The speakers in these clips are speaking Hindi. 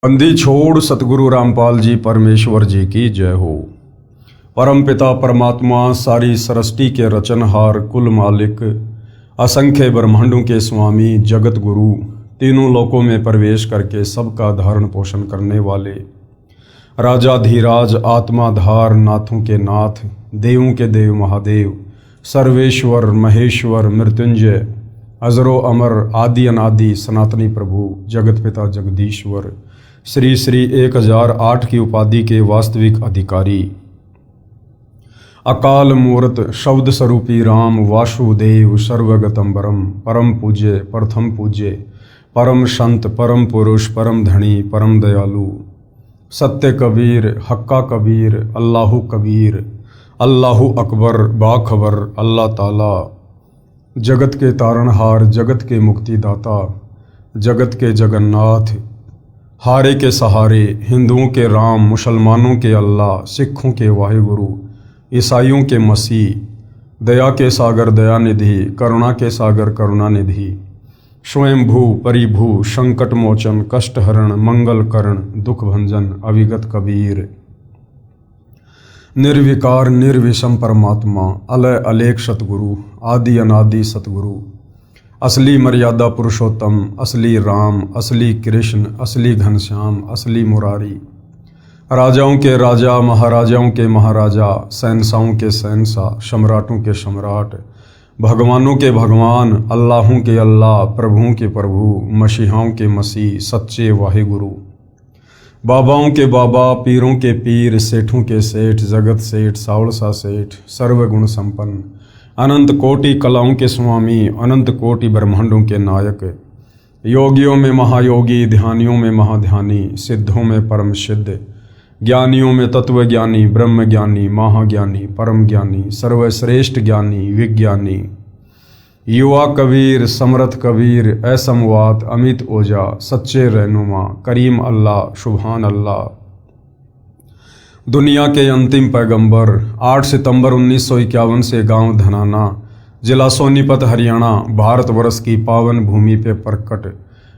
बंदी छोड़ सतगुरु रामपाल जी परमेश्वर जी की जय हो। परम पिता परमात्मा सारी सृष्टि के रचनहार कुल मालिक असंख्य ब्रह्मांडों के स्वामी जगत गुरु तीनों लोकों में प्रवेश करके सबका धारण पोषण करने वाले राजाधीराज आत्माधार नाथों के नाथ देवों के देव महादेव सर्वेश्वर महेश्वर मृत्युंजय अजरो अमर आदि अनादि सनातनी प्रभु जगत पिता जगदीश्वर श्री श्री 1008 की उपाधि के वास्तविक अधिकारी अकाल मूर्त शब्द स्वरूपी राम वासुदेव सर्वगतम परम पूज्य प्रथम पूज्य परम संत परम पुरुष परम धनी परम दयालु सत्य कबीर हक्का कबीर अल्लाहु कबीर अल्लाहु अकबर बाखबर अल्लाह ताला जगत के तारणहार जगत के मुक्तिदाता जगत के जगन्नाथ हारे के सहारे हिंदुओं के राम मुसलमानों के अल्लाह सिखों के वाहिगुरु ईसाइयों के मसीह दया के सागर दयानिधि करुणा के सागर करुणानिधि स्वयंभू परिभू संकट मोचन कष्टहरण मंगल करण दुख भंजन अविगत कबीर निर्विकार निर्विषम परमात्मा अलय अलेख सतगुरु आदि अनादि सतगुरु असली मर्यादा पुरुषोत्तम असली राम असली कृष्ण असली घनश्याम असली मुरारी राजाओं के राजा महाराजाओं के महाराजा शहंशाहों के शहंशाह सम्राटों के सम्राट भगवानों के भगवान अल्लाहों के अल्लाह प्रभुओं के प्रभु मसीहाओं के मसीह सच्चे वाहिगुरु बाबाओं के बाबा पीरों के पीर सेठों के सेठ जगत सेठ सावलसा सेठ सर्वगुण संपन्न अनंत कोटि कलाओं के स्वामी अनंत कोटि ब्रह्मांडों के नायक योगियों में महायोगी ध्यानियों में महाध्यानी सिद्धों में परम सिद्ध ज्ञानियों में तत्व ज्ञानी ब्रह्म ज्ञानी महाज्ञानी परम ज्ञानी सर्वश्रेष्ठ ज्ञानी विज्ञानी युवा कबीर समर्थ कबीर असमवात अमित ओजा सच्चे रहनुमा करीम अल्लाह सुभान अल्लाह दुनिया के अंतिम पैगंबर 8 सितंबर 1951 से गांव धनाना जिला सोनीपत हरियाणा भारतवर्ष की पावन भूमि पे प्रकट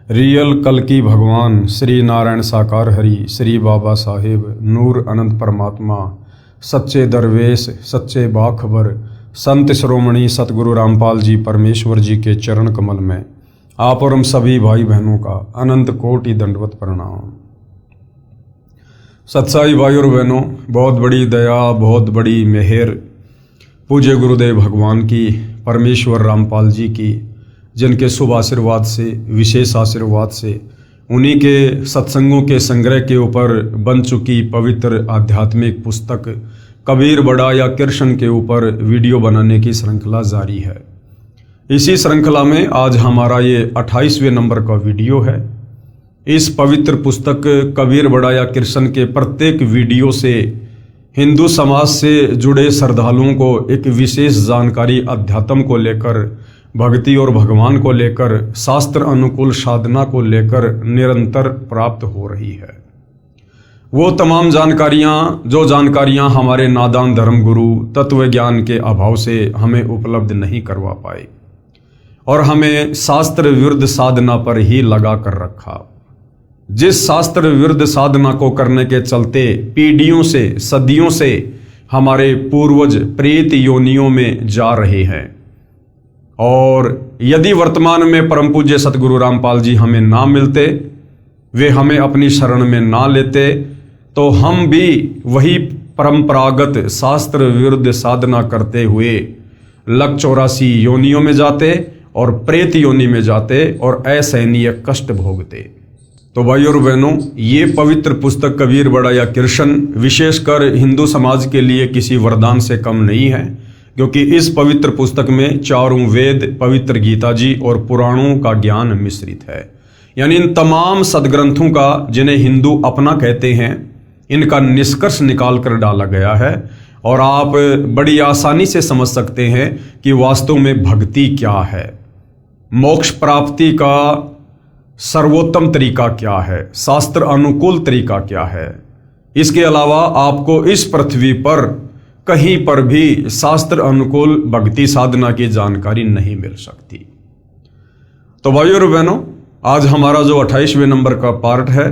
रियल कल्कि भगवान श्री नारायण साकार हरि श्री बाबा साहेब नूर अनंत परमात्मा सच्चे दरवेश सच्चे बाखबर संत श्रोमणी सतगुरु रामपाल जी परमेश्वर जी के चरण कमल में आप और हम सभी भाई बहनों का अनंत कोटि दंडवत प्रणाम। सत्साई भाई और बहनों, बहुत बड़ी दया बहुत बड़ी मेहर पूज्य गुरुदेव भगवान की परमेश्वर रामपाल जी की जिनके शुभ आशीर्वाद से विशेष आशीर्वाद से उन्हीं के सत्संगों के संग्रह के ऊपर बन चुकी पवित्र आध्यात्मिक पुस्तक कबीर बड़ा या कृष्ण के ऊपर वीडियो बनाने की श्रृंखला जारी है। इसी श्रृंखला में आज हमारा ये 28वें नंबर का वीडियो है। इस पवित्र पुस्तक कबीर बड़ा या कृष्ण के प्रत्येक वीडियो से हिंदू समाज से जुड़े श्रद्धालुओं को एक विशेष जानकारी अध्यात्म को लेकर भक्ति और भगवान को लेकर शास्त्र अनुकूल साधना को लेकर निरंतर प्राप्त हो रही है। वो तमाम जो जानकारियां हमारे नादान धर्म गुरु तत्व ज्ञान के अभाव से हमें उपलब्ध नहीं करवा पाए और हमें शास्त्र विरुद्ध साधना पर ही लगा कर रखा। जिस शास्त्र विरुद्ध साधना को करने के चलते पीढ़ियों से सदियों से हमारे पूर्वज प्रेत योनियों में जा रहे हैं और यदि वर्तमान में परम पूज्य सतगुरु रामपाल जी हमें ना मिलते, वे हमें अपनी शरण में ना लेते, तो हम भी वही परंपरागत शास्त्र विरुद्ध साधना करते हुए लक 84 योनियों में जाते और प्रेत योनि में जाते और असहनीय कष्ट भोगते। तो भाई और बहनों, ये पवित्र पुस्तक कबीर बड़ा या कृष्ण विशेषकर हिंदू समाज के लिए किसी वरदान से कम नहीं है, क्योंकि इस पवित्र पुस्तक में चारों वेद पवित्र गीता जी और पुराणों का ज्ञान मिश्रित है। यानी इन तमाम सदग्रंथों का जिन्हें हिंदू अपना कहते हैं इनका निष्कर्ष निकाल कर डाला गया है और आप बड़ी आसानी से समझ सकते हैं कि वास्तव में भक्ति क्या है, मोक्ष प्राप्ति का सर्वोत्तम तरीका क्या है, शास्त्र अनुकूल तरीका क्या है। इसके अलावा आपको इस पृथ्वी पर कहीं पर भी शास्त्र अनुकूल भक्ति साधना की जानकारी नहीं मिल सकती। तो भाइयों और बहनों, आज हमारा जो 28वें नंबर का पार्ट है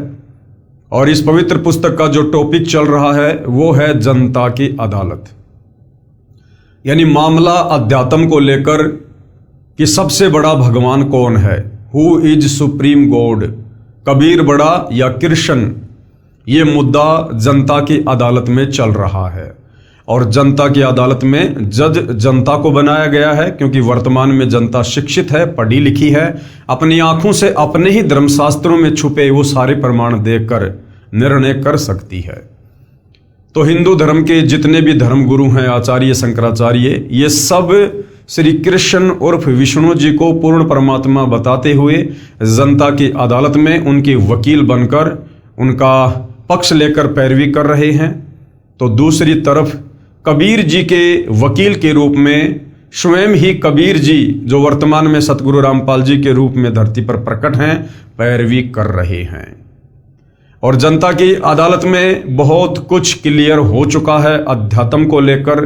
और इस पवित्र पुस्तक का जो टॉपिक चल रहा है वो है जनता की अदालत, यानी मामला अध्यात्म को लेकर कि सबसे बड़ा भगवान कौन है, who is supreme God, Kabir बड़ा या कृष्ण। ये मुद्दा जनता की अदालत में चल रहा है और जनता की अदालत में जज जनता को बनाया गया है, क्योंकि वर्तमान में जनता शिक्षित है, पढ़ी लिखी है, अपनी आंखों से अपने ही धर्मशास्त्रों में छुपे वो सारे प्रमाण देखकर निर्णय कर सकती है। तो हिंदू धर्म के जितने भी धर्म गुरु हैं, आचार्य शंकराचार्य, ये सब श्री कृष्ण उर्फ विष्णु जी को पूर्ण परमात्मा बताते हुए जनता की अदालत में उनके वकील बनकर उनका पक्ष लेकर पैरवी कर रहे हैं। तो दूसरी तरफ कबीर जी के वकील के रूप में स्वयं ही कबीर जी, जो वर्तमान में सतगुरु रामपाल जी के रूप में धरती पर प्रकट हैं, पैरवी कर रहे हैं। और जनता की अदालत में बहुत कुछ क्लियर हो चुका है अध्यात्म को लेकर,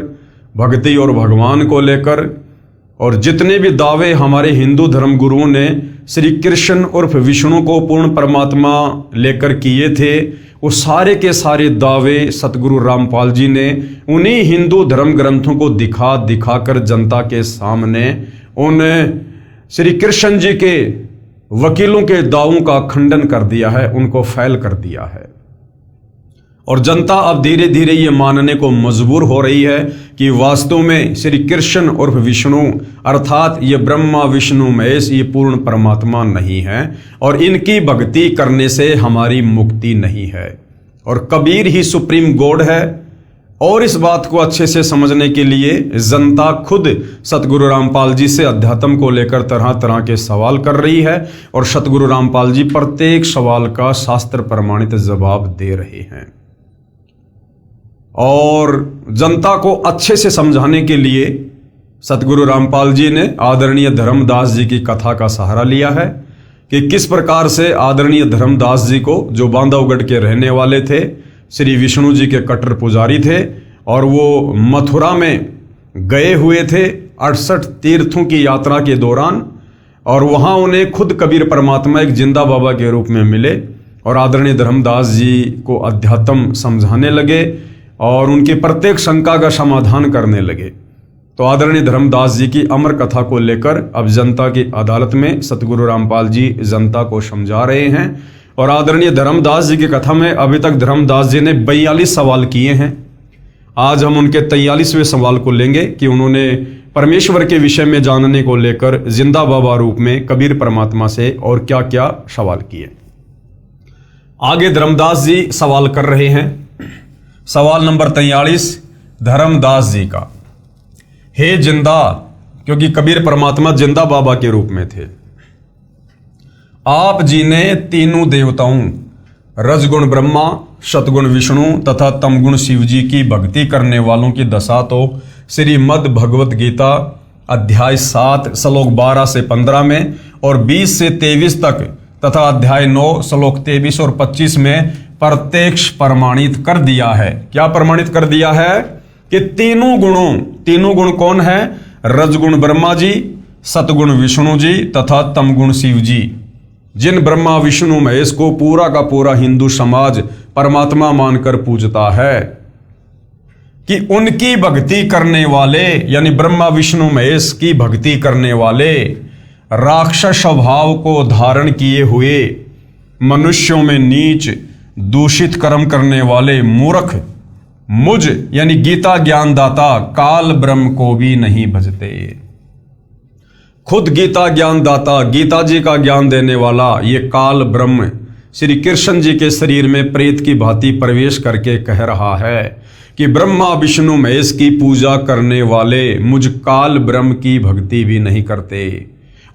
भक्ति और भगवान को लेकर। और जितने भी दावे हमारे हिंदू धर्म गुरुओं ने श्री कृष्ण उर्फ विष्णु को पूर्ण परमात्मा लेकर किए थे, वो सारे के सारे दावे सतगुरु रामपाल जी ने उन्हीं हिंदू धर्म ग्रंथों को दिखा दिखाकर जनता के सामने उन श्री कृष्ण जी के वकीलों के दावों का खंडन कर दिया है, उनको फैल कर दिया है। और जनता अब धीरे धीरे ये मानने को मजबूर हो रही है कि वास्तव में श्री कृष्ण उर्फ विष्णु अर्थात ये ब्रह्मा विष्णु महेश ये पूर्ण परमात्मा नहीं है और इनकी भक्ति करने से हमारी मुक्ति नहीं है, और कबीर ही सुप्रीम गॉड है। और इस बात को अच्छे से समझने के लिए जनता खुद सतगुरु रामपाल जी से अध्यात्म को लेकर तरह तरह के सवाल कर रही है, और सतगुरु रामपाल जी प्रत्येक सवाल का शास्त्र प्रमाणित जवाब दे रहे हैं। और जनता को अच्छे से समझाने के लिए सतगुरु रामपाल जी ने आदरणीय धर्मदास जी की कथा का सहारा लिया है कि किस प्रकार से आदरणीय धर्मदास जी को, जो बांधवगढ़ के रहने वाले थे, श्री विष्णु जी के कट्टर पुजारी थे, और वो मथुरा में गए हुए थे 68 तीर्थों की यात्रा के दौरान, और वहां उन्हें खुद कबीर परमात्मा एक जिंदा बाबा के रूप में मिले और आदरणीय धर्मदास जी को अध्यात्म समझाने लगे और उनकी प्रत्येक शंका का समाधान करने लगे। तो आदरणीय धर्मदास जी की अमर कथा को लेकर अब जनता की अदालत में सतगुरु रामपाल जी जनता को समझा रहे हैं। और आदरणीय धर्मदास जी की कथा में अभी तक धर्मदास जी ने 42 सवाल किए हैं। आज हम उनके 43वें सवाल को लेंगे कि उन्होंने परमेश्वर के विषय में जानने को लेकर जिंदा बाबा रूप में कबीर परमात्मा से और क्या क्या सवाल किए। आगे धर्मदास जी सवाल कर रहे हैं। सवाल नंबर 43 धर्मदास जी का, हे जिंदा, क्योंकि कबीर परमात्मा जिंदा बाबा के रूप में थे, आप जी ने तीनों देवताओं रजगुण ब्रह्मा, सतगुण विष्णु तथा तमगुण शिव जी की भक्ति करने वालों की दशा तो श्रीमद् भगवत गीता अध्याय 7 श्लोक 12 से 15 में और 20 से 23 तक तथा अध्याय 9 श्लोक 23 और 25 में प्रत्यक्ष प्रमाणित कर दिया है। क्या प्रमाणित कर दिया है? कि तीनों गुण कौन है? रजगुण ब्रह्मा जी, सतगुण विष्णु जी तथा तमगुण शिव जी, जिन ब्रह्मा विष्णु महेश को पूरा का पूरा हिंदू समाज परमात्मा मानकर पूजता है, कि उनकी भक्ति करने वाले यानी ब्रह्मा विष्णु महेश की भक्ति करने वाले राक्षस स्वभाव को धारण किए हुए मनुष्यों में नीच दूषित कर्म करने वाले मूर्ख मुझ यानी गीता ज्ञानदाता काल ब्रह्म को भी नहीं भजते। खुद गीता ज्ञानदाता, गीता जी का ज्ञान देने वाला ये काल ब्रह्म श्री कृष्ण जी के शरीर में प्रेत की भांति प्रवेश करके कह रहा है कि ब्रह्मा विष्णु महेश की पूजा करने वाले मुझ काल ब्रह्म की भक्ति भी नहीं करते,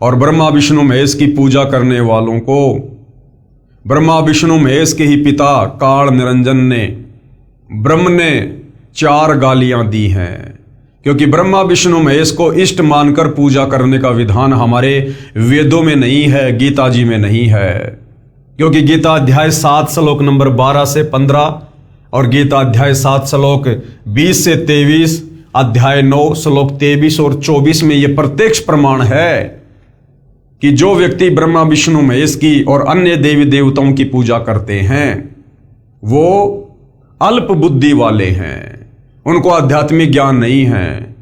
और ब्रह्मा विष्णु महेश की पूजा करने वालों को ब्रह्मा विष्णु महेश के ही पिता काल निरंजन ने, ब्रह्म ने 4 गालियां दी हैं, क्योंकि ब्रह्मा विष्णु महेश को इष्ट मानकर पूजा करने का विधान हमारे वेदों में नहीं है, गीता जी में नहीं है। क्योंकि गीता अध्याय 7 श्लोक नंबर 12 से 15 और गीता अध्याय 7 श्लोक 20 से 23, अध्याय 9 श्लोक 23 और 24 में यह प्रत्यक्ष प्रमाण है कि जो व्यक्ति ब्रह्मा विष्णु महेश की और अन्य देवी देवताओं की पूजा करते हैं वो अल्प बुद्धि वाले हैं, उनको आध्यात्मिक ज्ञान नहीं है,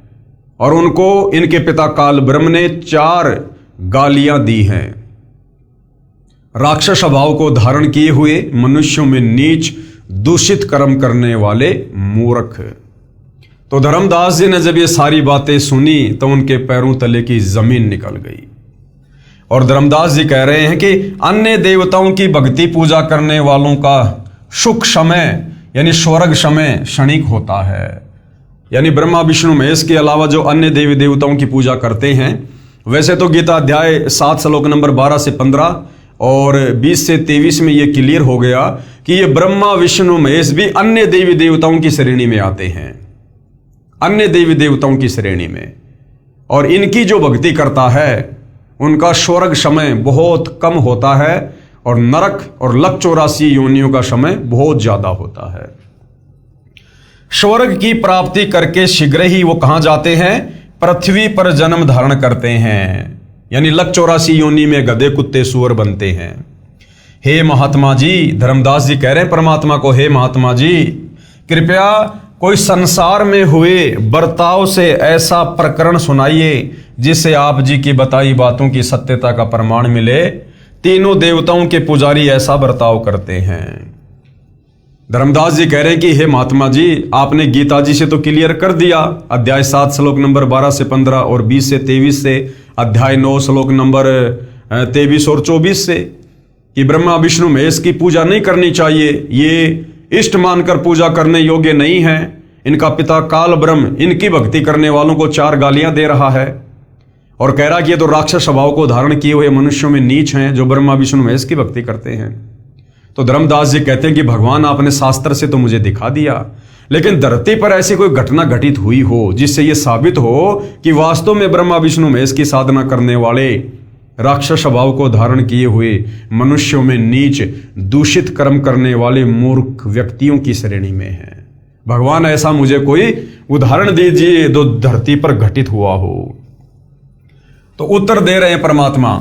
और उनको इनके पिता काल ब्रह्म ने 4 गालियां दी हैं। राक्षस स्वभाव को धारण किए हुए मनुष्यों में नीच दूषित कर्म करने वाले मूर्ख। तो धर्मदास जी ने जब ये सारी बातें सुनी तो उनके पैरों तले की जमीन निकल गई। और धर्मदास जी कह रहे हैं कि अन्य देवताओं की भक्ति पूजा करने वालों का सुख समय यानी स्वर्ग समय क्षणिक होता है। यानी ब्रह्मा विष्णु महेश के अलावा जो अन्य देवी देवताओं की पूजा करते हैं, वैसे तो गीता अध्याय 7 श्लोक नंबर 12 से 15 और 20 से 23 में ये क्लियर हो गया कि ये ब्रह्मा विष्णु महेश भी अन्य देवी देवताओं की श्रेणी में आते हैं, अन्य देवी देवताओं की श्रेणी में। और इनकी जो भक्ति करता है उनका स्वर्ग समय बहुत कम होता है और नरक और लक 84 योनियों का समय बहुत ज्यादा होता है। स्वर्ग की प्राप्ति करके शीघ्र ही वो कहां जाते हैं? पृथ्वी पर जन्म धारण करते हैं, यानी लक 84 योनि में गधे कुत्ते सूअर बनते हैं। हे महात्मा जी, धर्मदास जी कह रहे हैं परमात्मा को, हे महात्मा जी कृपया कोई संसार में हुए बर्ताव से ऐसा प्रकरण सुनाइए जिससे आप जी की बताई बातों की सत्यता का प्रमाण मिले। तीनों देवताओं के पुजारी ऐसा बर्ताव करते हैं। धर्मदास जी कह रहे हैं कि हे महात्मा जी, आपने गीता जी से तो क्लियर कर दिया, अध्याय 7 श्लोक नंबर 12 से 15 और 20 से 23 से, अध्याय 9 श्लोक नंबर 23 और 24 से, कि ब्रह्मा विष्णु महेश की पूजा नहीं करनी चाहिए, ये इष्ट मानकर पूजा करने योग्य नहीं है। इनका पिता काल ब्रह्म इनकी भक्ति करने वालों को 4 गालियां दे रहा है और कह रहा कि ये तो राक्षस स्वभाव को धारण किए हुए मनुष्यों में नीच हैं जो ब्रह्मा विष्णु महेश की भक्ति करते हैं। तो धर्मदास जी कहते हैं कि भगवान आपने शास्त्र से तो मुझे दिखा दिया, लेकिन धरती पर ऐसी कोई घटना घटित हुई हो जिससे यह साबित हो कि वास्तव में ब्रह्मा विष्णु महेश की साधना करने वाले राक्षस स्वभाव को धारण किए हुए मनुष्यों में नीच दूषित कर्म करने वाले मूर्ख व्यक्तियों की श्रेणी में है। भगवान ऐसा मुझे कोई उदाहरण दीजिए जो धरती पर घटित हुआ हो। तो उत्तर दे रहे हैं परमात्मा,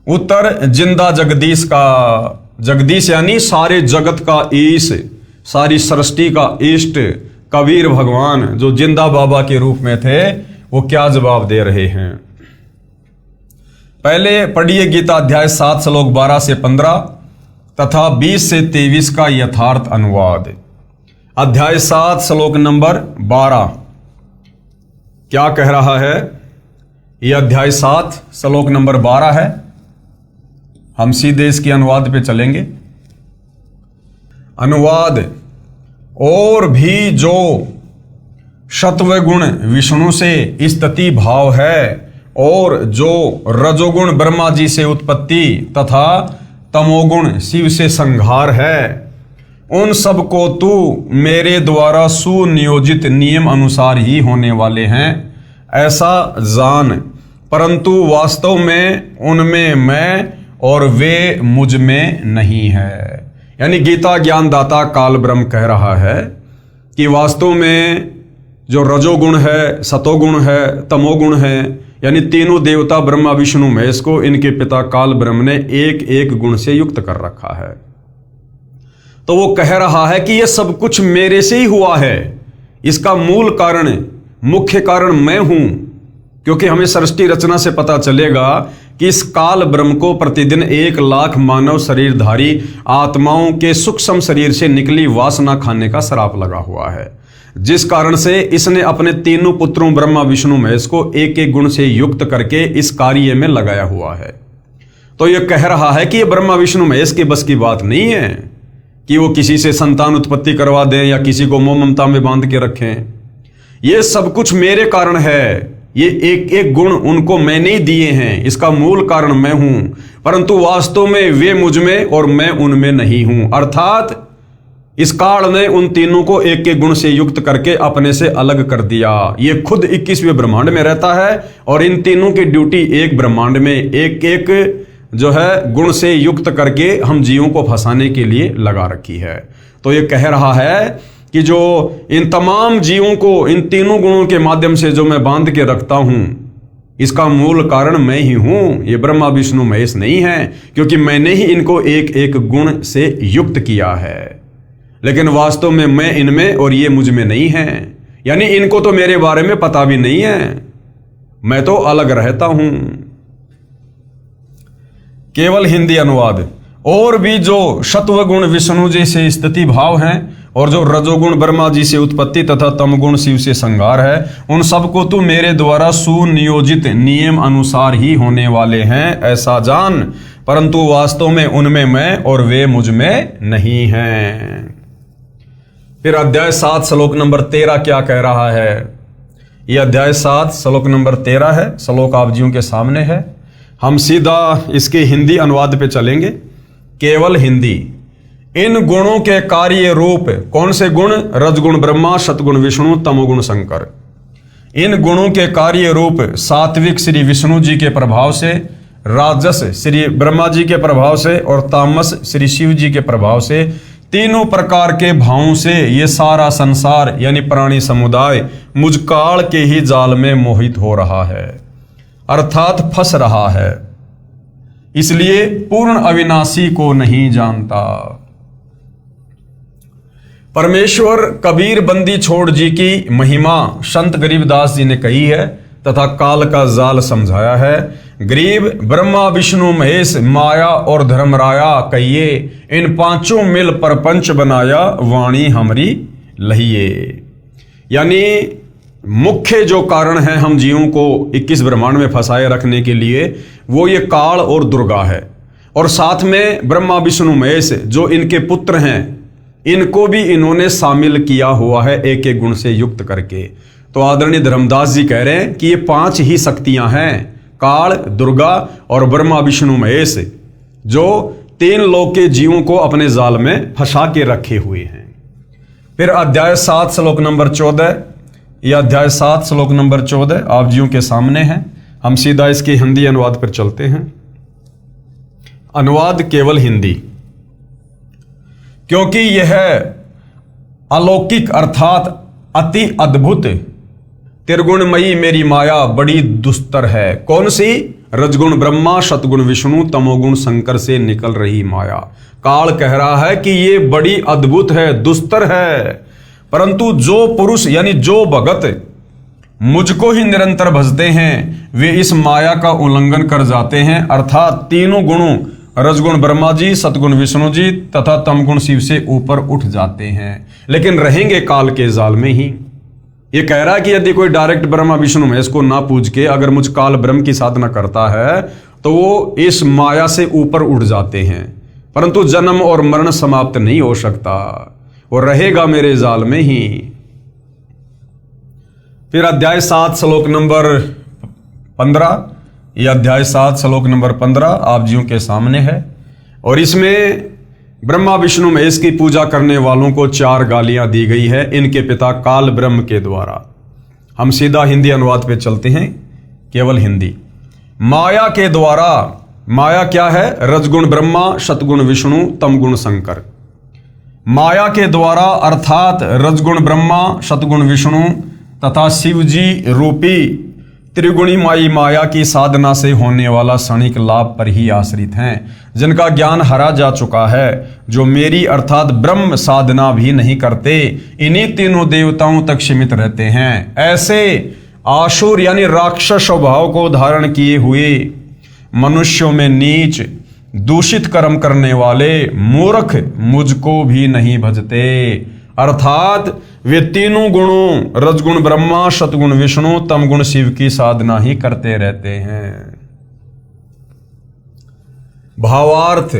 उत्तर जिंदा जगदीश का, जगदीश यानी सारे जगत का ईश, सारी सृष्टि का इष्ट कबीर भगवान जो जिंदा बाबा के रूप में थे, वो क्या जवाब दे रहे हैं। पहले पढ़िए गीता अध्याय 7 श्लोक 12 से 15 तथा 20 से 23 का यथार्थ अनुवाद। अध्याय 7 श्लोक नंबर 12 क्या कह रहा है? यह अध्याय 7 श्लोक नंबर 12 है। हम सीधे इसके अनुवाद पे चलेंगे। अनुवाद, और भी जो सत्वगुण विष्णु से स्तुति भाव है और जो रजोगुण ब्रह्मा जी से उत्पत्ति तथा तमोगुण शिव से संहार है, उन सब को तू मेरे द्वारा सुनियोजित नियम अनुसार ही होने वाले हैं ऐसा जान, परंतु वास्तव में उनमें मैं और वे मुझ में नहीं है। यानी गीता ज्ञानदाता काल ब्रह्म कह रहा है कि वास्तव में जो रजोगुण है, सतोगुण है, तमोगुण है, यानी तीनों देवता ब्रह्मा विष्णु महेश को इनके पिता काल ब्रह्म ने एक एक गुण से युक्त कर रखा है। तो वो कह रहा है कि ये सब कुछ मेरे से ही हुआ है, इसका मूल कारण, मुख्य कारण मैं हूं। क्योंकि हमें सृष्टि रचना से पता चलेगा कि इस काल ब्रह्म को प्रतिदिन 1 लाख मानव शरीरधारी आत्माओं के सूक्ष्म शरीर से निकली वासना खाने का श्राप लगा हुआ है, जिस कारण से इसने अपने तीनों पुत्रों ब्रह्मा विष्णु महेश को एक एक गुण से युक्त करके इस कार्य में लगाया हुआ है। तो यह कह रहा है कि यह ब्रह्मा विष्णु महेश के बस की बात नहीं है कि वो किसी से संतान उत्पत्ति करवा दें या किसी को मोह ममता में बांध के रखें। यह सब कुछ मेरे कारण है, ये एक एक गुण उनको मैंने ही दिए हैं, इसका मूल कारण मैं हूं, परंतु वास्तव में वे मुझ में और मैं उनमें नहीं हूं। अर्थात इस काल ने उन तीनों को एक एक गुण से युक्त करके अपने से अलग कर दिया। ये खुद 21वें ब्रह्मांड में रहता है और इन तीनों की ड्यूटी एक ब्रह्मांड में एक एक जो है गुण से युक्त करके हम जीवों को फंसाने के लिए लगा रखी है। तो ये कह रहा है कि जो इन तमाम जीवों को इन तीनों गुणों के माध्यम से जो मैं बांध के रखता हूं, इसका मूल कारण मैं ही हूं, ये ब्रह्मा विष्णु महेश नहीं है, क्योंकि मैंने ही इनको एक एक गुण से युक्त किया है। लेकिन वास्तव में मैं इनमें और ये मुझ में नहीं है। यानी इनको तो मेरे बारे में पता भी नहीं है, मैं तो अलग रहता हूं। केवल हिंदी अनुवाद। और भी जो सत्वगुण विष्णु जी से स्थिति भाव हैं और जो रजोगुण ब्रह्मा जी से उत्पत्ति तथा तमगुण शिव से संहार है, उन सबको तू मेरे द्वारा सुनियोजित नियम अनुसार ही होने वाले हैं ऐसा जान, परंतु वास्तव में उनमें मैं और वे मुझ में नहीं हैं। फिर अध्याय 7 श्लोक नंबर 13 क्या कह रहा है? यह अध्याय 7 श्लोक नंबर 13 है। श्लोक आप जियों के सामने है। हम सीधा इसके हिंदी अनुवाद पे चलेंगे। केवल हिंदी। इन गुणों के कार्य रूप, कौन से गुण? रजगुण ब्रह्मा, सतगुण विष्णु, तमोगुण शंकर। इन गुणों के कार्य रूप सात्विक श्री विष्णु जी के प्रभाव से, राजस श्री ब्रह्मा जी के प्रभाव से और तामस श्री शिव जी के प्रभाव से, तीनों प्रकार के भावों से ये सारा संसार यानी प्राणी समुदाय मुझ काल के ही जाल में मोहित हो रहा है, अर्थात फंस रहा है, इसलिए पूर्ण अविनाशी को नहीं जानता। परमेश्वर कबीर बंदी छोड़ जी की महिमा संत गरीबदास जी ने कही है तथा काल का जाल समझाया है। गरीब ब्रह्मा विष्णु महेश माया और धर्मराया कहिए, इन पांचों मिल परपंच बनाया वाणी हमरी लहिए। यानी मुख्य जो कारण है हम जीवों को 21 ब्रह्मांड में फंसाए रखने के लिए, वो ये काल और दुर्गा है, और साथ में ब्रह्मा विष्णु महेश जो इनके पुत्र हैं, इनको भी इन्होंने शामिल किया हुआ है एक एक गुण से युक्त करके। तो आदरणीय धर्मदास जी कह रहे हैं कि ये 5 ही शक्तियां हैं, काल, दुर्गा और ब्रह्मा विष्णु महेश, जो 3 लोक के जीवों को अपने जाल में फंसा के रखे हुए हैं। फिर अध्याय 7 श्लोक नंबर 14, यह अध्याय 7 श्लोक नंबर 14 आप जियों के सामने है। हम सीधा इसके हिंदी अनुवाद पर चलते हैं। अनुवाद केवल हिंदी। क्योंकि यह अलौकिक अर्थात अति अद्भुत त्रिगुणमयी मेरी माया बड़ी दुस्तर है। कौन सी? रजगुण ब्रह्मा, सतगुण विष्णु, तमोगुण शंकर से निकल रही माया। काल कह रहा है कि ये बड़ी अद्भुत है, दुस्तर है, परंतु जो पुरुष यानी जो भगत मुझको ही निरंतर भजते हैं वे इस माया का उल्लंघन कर जाते हैं, अर्थात तीनों गुणों रजगुण ब्रह्मा जी, सतगुण विष्णु जी तथा तमगुण शिव से ऊपर उठ जाते हैं, लेकिन रहेंगे काल के जाल में ही। ये कह रहा है कि यदि कोई डायरेक्ट ब्रह्मा विष्णु महेश को ना पूज के अगर मुझ काल ब्रह्म की साधना करता है तो वो इस माया से ऊपर उठ जाते हैं, परंतु जन्म और मरण समाप्त नहीं हो सकता, वो रहेगा मेरे जाल में ही। फिर अध्याय 7 श्लोक नंबर 15, यह अध्याय 7 श्लोक नंबर 15 आप जियों के सामने है, और इसमें ब्रह्मा विष्णु महेश की पूजा करने वालों को 4 गालियां दी गई है इनके पिता काल ब्रह्म के द्वारा। हम सीधा हिंदी अनुवाद पे चलते हैं, केवल हिंदी। माया के द्वारा, माया क्या है? रजगुण ब्रह्मा, सतगुण विष्णु, तमगुण शंकर। माया के द्वारा अर्थात रजगुण ब्रह्मा, सतगुण विष्णु तथा शिव जी रूपी त्रिगुणी माई माया की साधना से होने वाला क्षणिक लाभ पर ही आश्रित हैं, जिनका ज्ञान हरा जा चुका है, जो मेरी अर्थात ब्रह्म साधना भी नहीं करते, इन्हीं तीनों देवताओं तक सीमित रहते हैं। ऐसे आसुर यानी राक्षस स्वभाव को धारण किए हुए मनुष्यों में नीच दूषित कर्म करने वाले मूर्ख मुझको भी नहीं भजते, अर्थात वे तीनों गुणों रजगुण ब्रह्मा, सतगुण विष्णु, तमगुण शिव की साधना ही करते रहते हैं। भावार्थ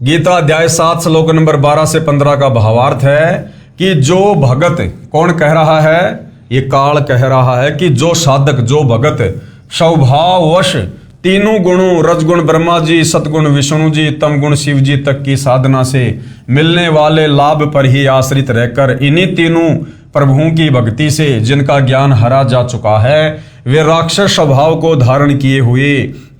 गीता अध्याय 7 श्लोक नंबर 12 से 15 का भावार्थ है कि जो भगत, कौन कह रहा है? ये काल कह रहा है कि जो साधक, जो भगत स्वभाववश तीनों गुणों रजगुण ब्रह्मा जी, सतगुण विष्णु जी, तमगुण शिव जी तक की साधना से मिलने वाले लाभ पर ही आश्रित रहकर इन्हीं तीनों प्रभुओं की भक्ति से जिनका ज्ञान हरा जा चुका है, वे राक्षस स्वभाव को धारण किए हुए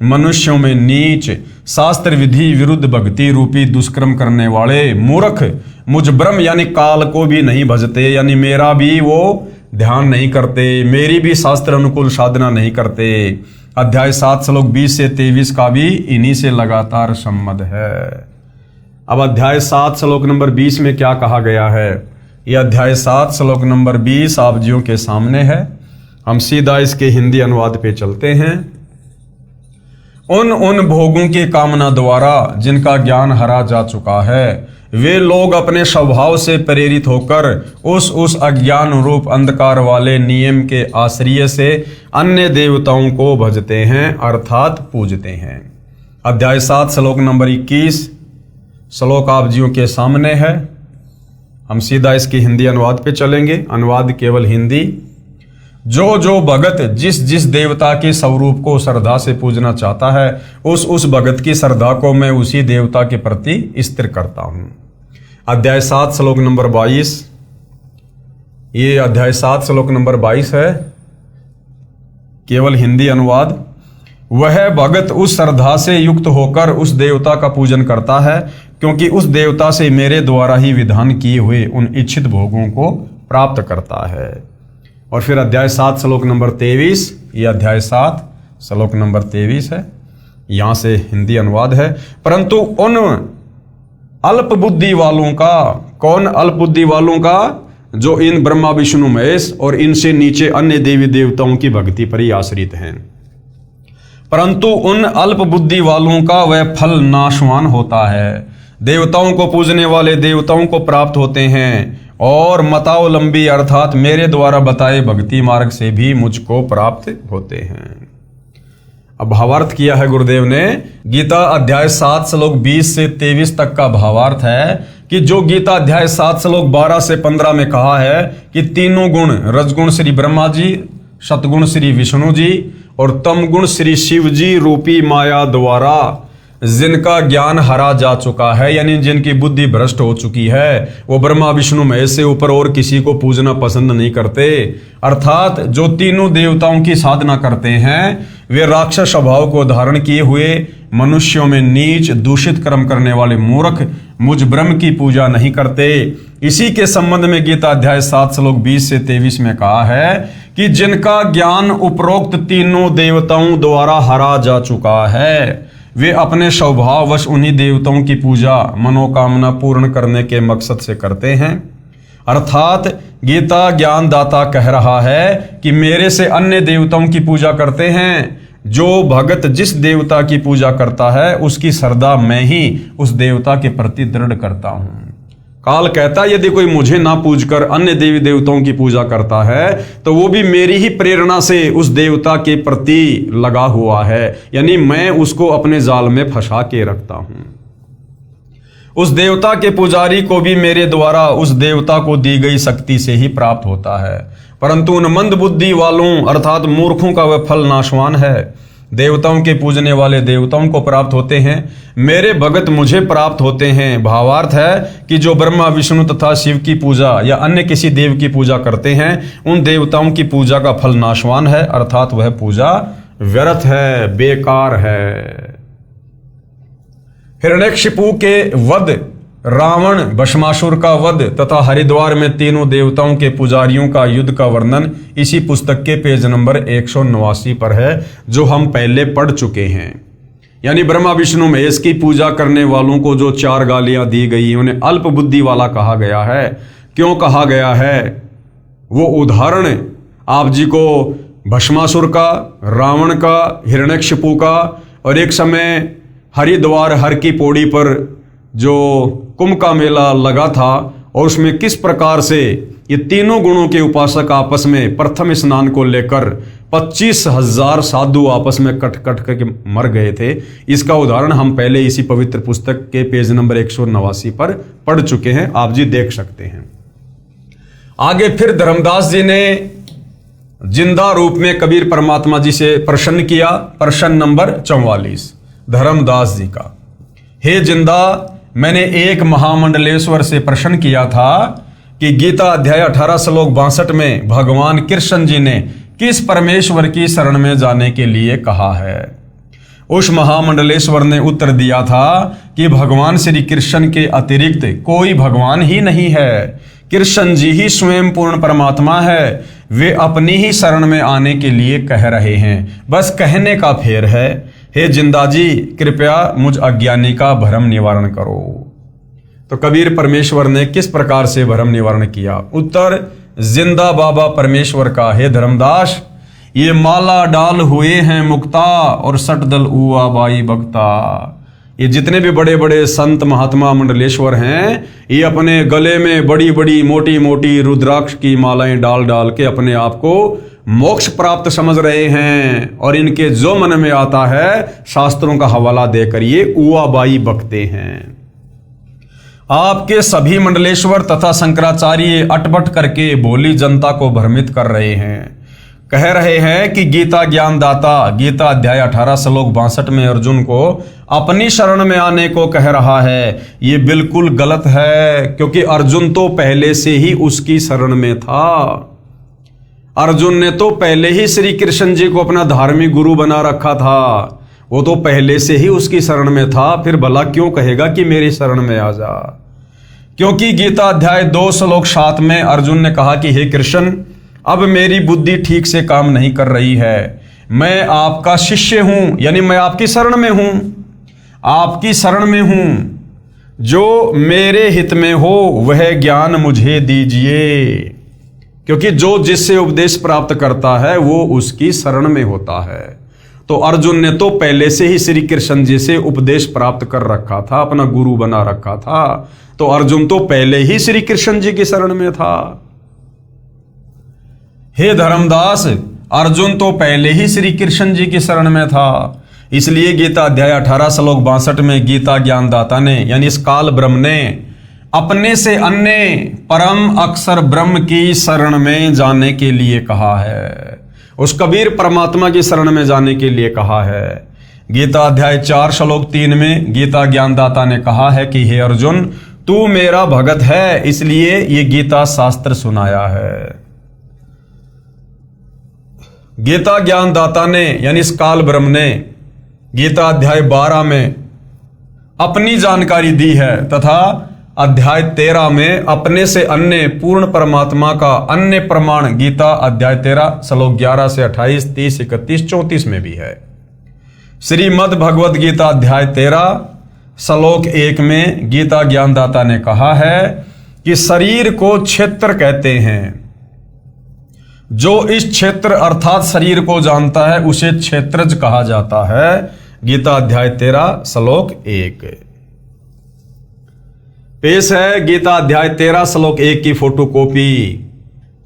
मनुष्यों में नीच शास्त्र विधि विरुद्ध भक्ति रूपी दुष्कर्म करने वाले मूर्ख मुझ ब्रह्म यानी काल को भी नहीं भजते, यानी मेरा भी वो ध्यान नहीं करते, मेरी भी शास्त्र अनुकूल साधना नहीं करते। अध्याय 7 श्लोक 20 से 23 का भी इन्हीं से लगातार संबंध है। अब अध्याय 7 श्लोक नंबर 20 में क्या कहा गया है, यह अध्याय 7 श्लोक नंबर 20 आप जियों के सामने है। हम सीधा इसके हिंदी अनुवाद पे चलते हैं। उन भोगों की कामना द्वारा जिनका ज्ञान हरा जा चुका है, वे लोग अपने स्वभाव से प्रेरित होकर उस अज्ञान रूप अंधकार वाले नियम के आश्रय से अन्य देवताओं को भजते हैं अर्थात पूजते हैं। अध्याय 7 श्लोक नंबर 21 श्लोक आप जियों के सामने है। हम सीधा इसकी हिंदी अनुवाद पे चलेंगे। अनुवाद केवल हिंदी। जो भगत जिस देवता के स्वरूप को श्रद्धा से पूजना चाहता है, उस भगत की श्रद्धा को मैं उसी देवता के प्रति स्थिर करता हूं। अध्याय 7 श्लोक नंबर 22, ये अध्याय 7 श्लोक नंबर 22 है, केवल हिंदी अनुवाद। वह भगत उस श्रद्धा से युक्त होकर उस देवता का पूजन करता है, क्योंकि उस देवता से मेरे द्वारा ही विधान किए हुए उन इच्छित भोगों को प्राप्त करता है। और फिर अध्याय 7 श्लोक नंबर 23, यह अध्याय 7 श्लोक नंबर 23 है, यहां से हिंदी अनुवाद है। परंतु उन अल्प बुद्धि वालों का, कौन अल्प बुद्धि वालों का, जो इन ब्रह्मा विष्णु महेश और इनसे नीचे अन्य देवी देवताओं की भक्ति पर ही आश्रित हैं, परंतु उन अल्प बुद्धि वालों का वह फल नाशवान होता है। देवताओं को पूजने वाले देवताओं को प्राप्त होते हैं, और मतावलंबी अर्थात मेरे द्वारा बताए भक्ति मार्ग से भी मुझको प्राप्त होते हैं। अब भावार्थ किया है गुरुदेव ने। गीता अध्याय 7 श्लोक 20 से 23 तक का भावार्थ है कि जो गीता अध्याय 7 श्लोक 12 से 15 में कहा है कि तीनों गुण, रजगुण श्री ब्रह्मा जी, सतगुण श्री विष्णु जी और तम गुण श्री शिव जी रूपी माया द्वारा जिनका ज्ञान हरा जा चुका है, यानी जिनकी बुद्धि भ्रष्ट हो चुकी है, वो ब्रह्मा विष्णु महेश से ऊपर और किसी को पूजना पसंद नहीं करते। अर्थात जो तीनों देवताओं की साधना करते हैं, वे राक्षस स्वभाव को धारण किए हुए मनुष्यों में नीच दूषित कर्म करने वाले मूर्ख मुझ ब्रह्म की पूजा नहीं करते। इसी के संबंध में गीता अध्याय 7 श्लोक 20 से 23 में कहा है कि जिनका ज्ञान उपरोक्त तीनों देवताओं द्वारा हरा जा चुका है, वे अपने स्वभाववश उन्हीं देवताओं की पूजा मनोकामना पूर्ण करने के मकसद से करते हैं। अर्थात गीता ज्ञानदाता कह रहा है कि मेरे से अन्य देवताओं की पूजा करते हैं। जो भगत जिस देवता की पूजा करता है, उसकी श्रद्धा मैं ही उस देवता के प्रति दृढ़ करता हूं। काल कहता है यदि कोई मुझे ना पूजकर अन्य देवी देवताओं की पूजा करता है, तो वो भी मेरी ही प्रेरणा से उस देवता के प्रति लगा हुआ है, यानी मैं उसको अपने जाल में फंसा के रखता हूं। उस देवता के पुजारी को भी मेरे द्वारा उस देवता को दी गई शक्ति से ही प्राप्त होता है, परंतु उन मंद बुद्धि वालों अर्थात मूर्खों का वह फल नाशवान है। देवताओं के पूजने वाले देवताओं को प्राप्त होते हैं, मेरे भगत मुझे प्राप्त होते हैं। भावार्थ है कि जो ब्रह्मा विष्णु तथा शिव की पूजा या अन्य किसी देव की पूजा करते हैं, उन देवताओं की पूजा का फल नाशवान है, अर्थात वह पूजा व्यर्थ है, बेकार है। हिरण्यकशिपु के वध, रावण भस्मासुर का वध तथा हरिद्वार में तीनों देवताओं के पुजारियों का युद्ध का वर्णन इसी पुस्तक के पेज नंबर 189 पर है, जो हम पहले पढ़ चुके हैं। यानी ब्रह्मा विष्णु महेश की पूजा करने वालों को जो 4 गालियां दी गई, उन्हें अल्प बुद्धि वाला कहा गया है। क्यों कहा गया है? वो उदाहरण आप जी को भस्मासुर का, रावण का, हिरण्यकशिपु का, और एक समय हरिद्वार हर की पौड़ी पर जो कुंभ का मेला लगा था, और उसमें किस प्रकार से ये तीनों गुणों के उपासक आपस में प्रथम स्नान को लेकर 25,000 साधु आपस में कट करके मर गए थे, इसका उदाहरण हम पहले इसी पवित्र पुस्तक के पेज नंबर 189 पर पढ़ चुके हैं, आप जी देख सकते हैं। आगे फिर धर्मदास जी ने जिंदा रूप में कबीर परमात्मा जी से प्रश्न किया। प्रश्न नंबर 44 धर्मदास जी का, हे जिंदा, मैंने एक महामंडलेश्वर से प्रश्न किया था कि गीता अध्याय 18 श्लोक 62 में भगवान कृष्ण जी ने किस परमेश्वर की शरण में जाने के लिए कहा है। उस महामंडलेश्वर ने उत्तर दिया था कि भगवान श्री कृष्ण के अतिरिक्त कोई भगवान ही नहीं है। कृष्ण जी ही स्वयं पूर्ण परमात्मा है, वे अपनी ही शरण में आने के लिए कह रहे हैं, बस कहने का फेर है। हे जिंदा जी, कृपया मुझ अज्ञानी का भ्रम निवारण करो। तो कबीर परमेश्वर ने किस प्रकार से भ्रम निवारण किया? उत्तर, जिंदा बाबा परमेश्वर का, हे धर्मदास, ये माला डाल हुए हैं मुक्ता और सटदल उआ बाई बक्ता। ये जितने भी बड़े बड़े संत महात्मा मंडलेश्वर हैं, ये अपने गले में बड़ी बड़ी मोटी मोटी रुद्राक्ष की मालाएं डाल डाल के अपने आप को मोक्ष प्राप्त समझ रहे हैं, और इनके जो मन में आता है शास्त्रों का हवाला देकर ये उआ बाई बकते हैं। आपके सभी मंडलेश्वर तथा शंकराचार्य अटपट करके भोली जनता को भ्रमित कर रहे हैं। कह रहे हैं कि गीता ज्ञानदाता गीता अध्याय 18 श्लोक 62 में अर्जुन को अपनी शरण में आने को कह रहा है। ये बिल्कुल गलत है, क्योंकि अर्जुन तो पहले से ही उसकी शरण में था। अर्जुन ने तो पहले ही श्री कृष्ण जी को अपना धार्मिक गुरु बना रखा था। वो तो पहले से ही उसकी शरण में था, फिर भला क्यों कहेगा कि मेरी शरण में आ जा? क्योंकि गीता अध्याय 2 श्लोक 7 में अर्जुन ने कहा कि हे कृष्ण, अब मेरी बुद्धि ठीक से काम नहीं कर रही है, मैं आपका शिष्य हूं, यानी मैं आपकी शरण में हूं, आपकी शरण में हूं। जो मेरे हित में हो वह ज्ञान मुझे दीजिए, क्योंकि जो जिससे उपदेश प्राप्त करता है वो उसकी शरण में होता है। तो अर्जुन ने तो पहले से ही श्री कृष्ण जी से उपदेश प्राप्त कर रखा था, अपना गुरु बना रखा था। तो अर्जुन तो पहले ही श्री कृष्ण जी की शरण में था। हे धर्मदास, अर्जुन तो पहले ही श्री कृष्ण जी की शरण में था। इसलिए गीता अध्याय 18 श्लोक 62 में गीता ज्ञानदाता ने, यानी इस काल ब्रह्म ने अपने से अन्य परम अक्षर ब्रह्म की शरण में जाने के लिए कहा है, उस कबीर परमात्मा की शरण में जाने के लिए कहा है। गीता अध्याय 4 श्लोक 3 में गीता ज्ञानदाता ने कहा है कि हे अर्जुन, तू मेरा भगत है, इसलिए ये गीता शास्त्र सुनाया है। गीता ज्ञानदाता ने, यानी इस काल ब्रह्म ने गीता अध्याय 12 में अपनी जानकारी दी है, तथा अध्याय 13 में अपने से अन्य पूर्ण परमात्मा का अन्य प्रमाण गीता अध्याय 13 श्लोक 11 से 28, 30, 31, 34 में भी है। श्रीमद् भगवद गीता अध्याय 13 श्लोक 1 में गीता ज्ञानदाता ने कहा है कि शरीर को क्षेत्र कहते हैं। जो इस क्षेत्र अर्थात शरीर को जानता है उसे क्षेत्रज कहा जाता है। गीता अध्याय 13 श्लोक 1 पेश है गीता अध्याय 13 श्लोक 1 की फोटोकॉपी।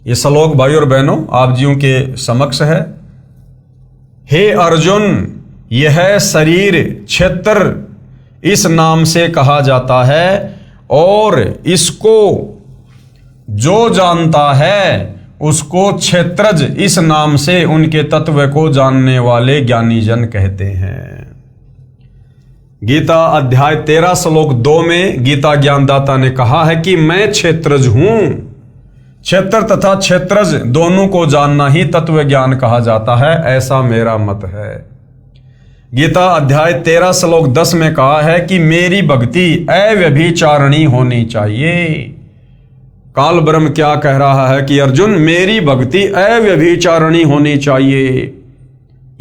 ये श्लोक भाई और बहनों आप जियों के समक्ष है। हे अर्जुन, यह शरीर क्षेत्र इस नाम से कहा जाता है, और इसको जो जानता है उसको क्षेत्रज इस नाम से उनके तत्व को जानने वाले ज्ञानी जन कहते हैं। गीता अध्याय 13 श्लोक 2 में गीता ज्ञानदाता ने कहा है कि मैं क्षेत्रज हूं। क्षेत्र तथा क्षेत्रज दोनों को जानना ही तत्व ज्ञान कहा जाता है, ऐसा मेरा मत है। गीता अध्याय 13 श्लोक 10 में कहा है कि मेरी भक्ति अव्यभिचारिणी होनी चाहिए। काल ब्रह्म क्या कह रहा है कि अर्जुन, मेरी भक्ति अव्यभिचारिणी होनी चाहिए,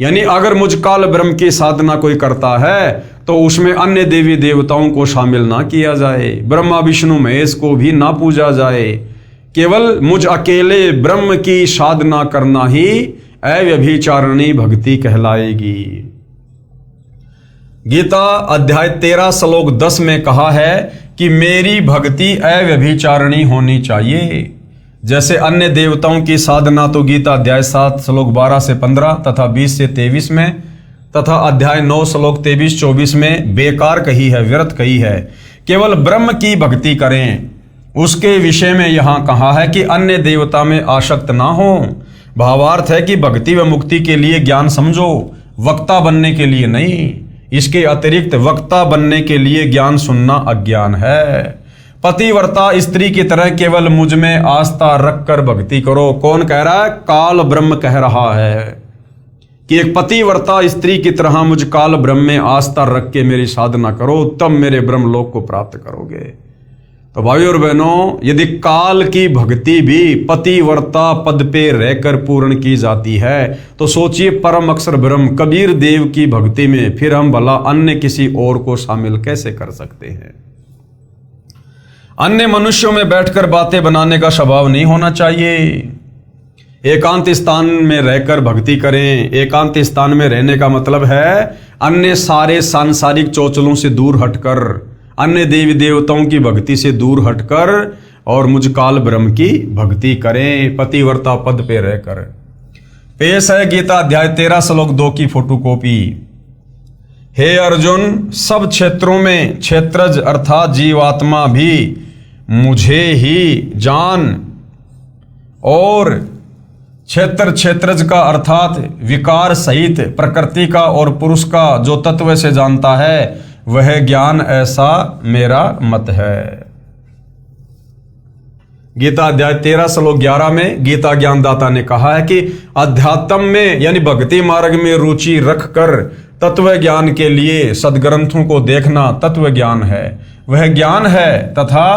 यानी अगर मुझ काल ब्रह्म की साधना कोई करता है तो उसमें अन्य देवी देवताओं को शामिल ना किया जाए, ब्रह्मा विष्णु महेश को भी ना पूजा जाए, केवल मुझ अकेले ब्रह्म की साधना करना ही अव्यभिचारिणी भक्ति कहलाएगी। गीता अध्याय 13 श्लोक 10 में कहा है कि मेरी भक्ति अव्यभिचारिणी होनी चाहिए। जैसे अन्य देवताओं की साधना तो गीता अध्याय 7 श्लोक 12 से 15 तथा 20 से 23 में तथा अध्याय 9 श्लोक 23-24 में बेकार कही है, व्यर्थ कही है। केवल ब्रह्म की भक्ति करें, उसके विषय में यहां कहा है कि अन्य देवता में आसक्त ना हो। भावार्थ है कि भक्ति व मुक्ति के लिए ज्ञान समझो, वक्ता बनने के लिए नहीं। इसके अतिरिक्त वक्ता बनने के लिए ज्ञान सुनना अज्ञान है। पतिव्रता स्त्री की तरह केवल मुझ में आस्था रखकर भक्ति करो। कौन कह रहा है? काल ब्रह्म कह रहा है कि एक पतिव्रता स्त्री की तरह मुझ काल ब्रह्म में आस्था रख के मेरी साधना करो, तब मेरे ब्रह्मलोक को प्राप्त करोगे। तो भाई और बहनों, यदि काल की भक्ति भी पतिव्रता पद पे रहकर पूर्ण की जाती है तो सोचिए परम अक्षर ब्रह्म कबीर देव की भक्ति में फिर हम भला अन्य किसी और को शामिल कैसे कर सकते हैं। अन्य मनुष्यों में बैठकर बातें बनाने का स्वभाव नहीं होना चाहिए। एकांत स्थान में रहकर भक्ति करें। एकांत स्थान में रहने का मतलब है अन्य सारे सांसारिक चौचलों से दूर हटकर, अन्य देवी देवताओं की भक्ति से दूर हटकर और मुझ काल ब्रह्म की भक्ति करें, पतिव्रता पद पे रहकर। पेश है गीता अध्याय 13 श्लोक 2 की फोटोकॉपी। हे अर्जुन, सब क्षेत्रों में क्षेत्रज अर्थात जीवात्मा भी मुझे ही जान, और क्षेत्र क्षेत्रज का अर्थात विकार सहित प्रकृति का और पुरुष का जो तत्व से जानता है वह ज्ञान, ऐसा मेरा मत है। गीता अध्याय 13 श्लोक 11 में गीता ज्ञानदाता ने कहा है कि अध्यात्म में यानी भक्ति मार्ग में रुचि रखकर तत्व ज्ञान के लिए सदग्रंथों को देखना तत्व ज्ञान है। वह ज्ञान है तथा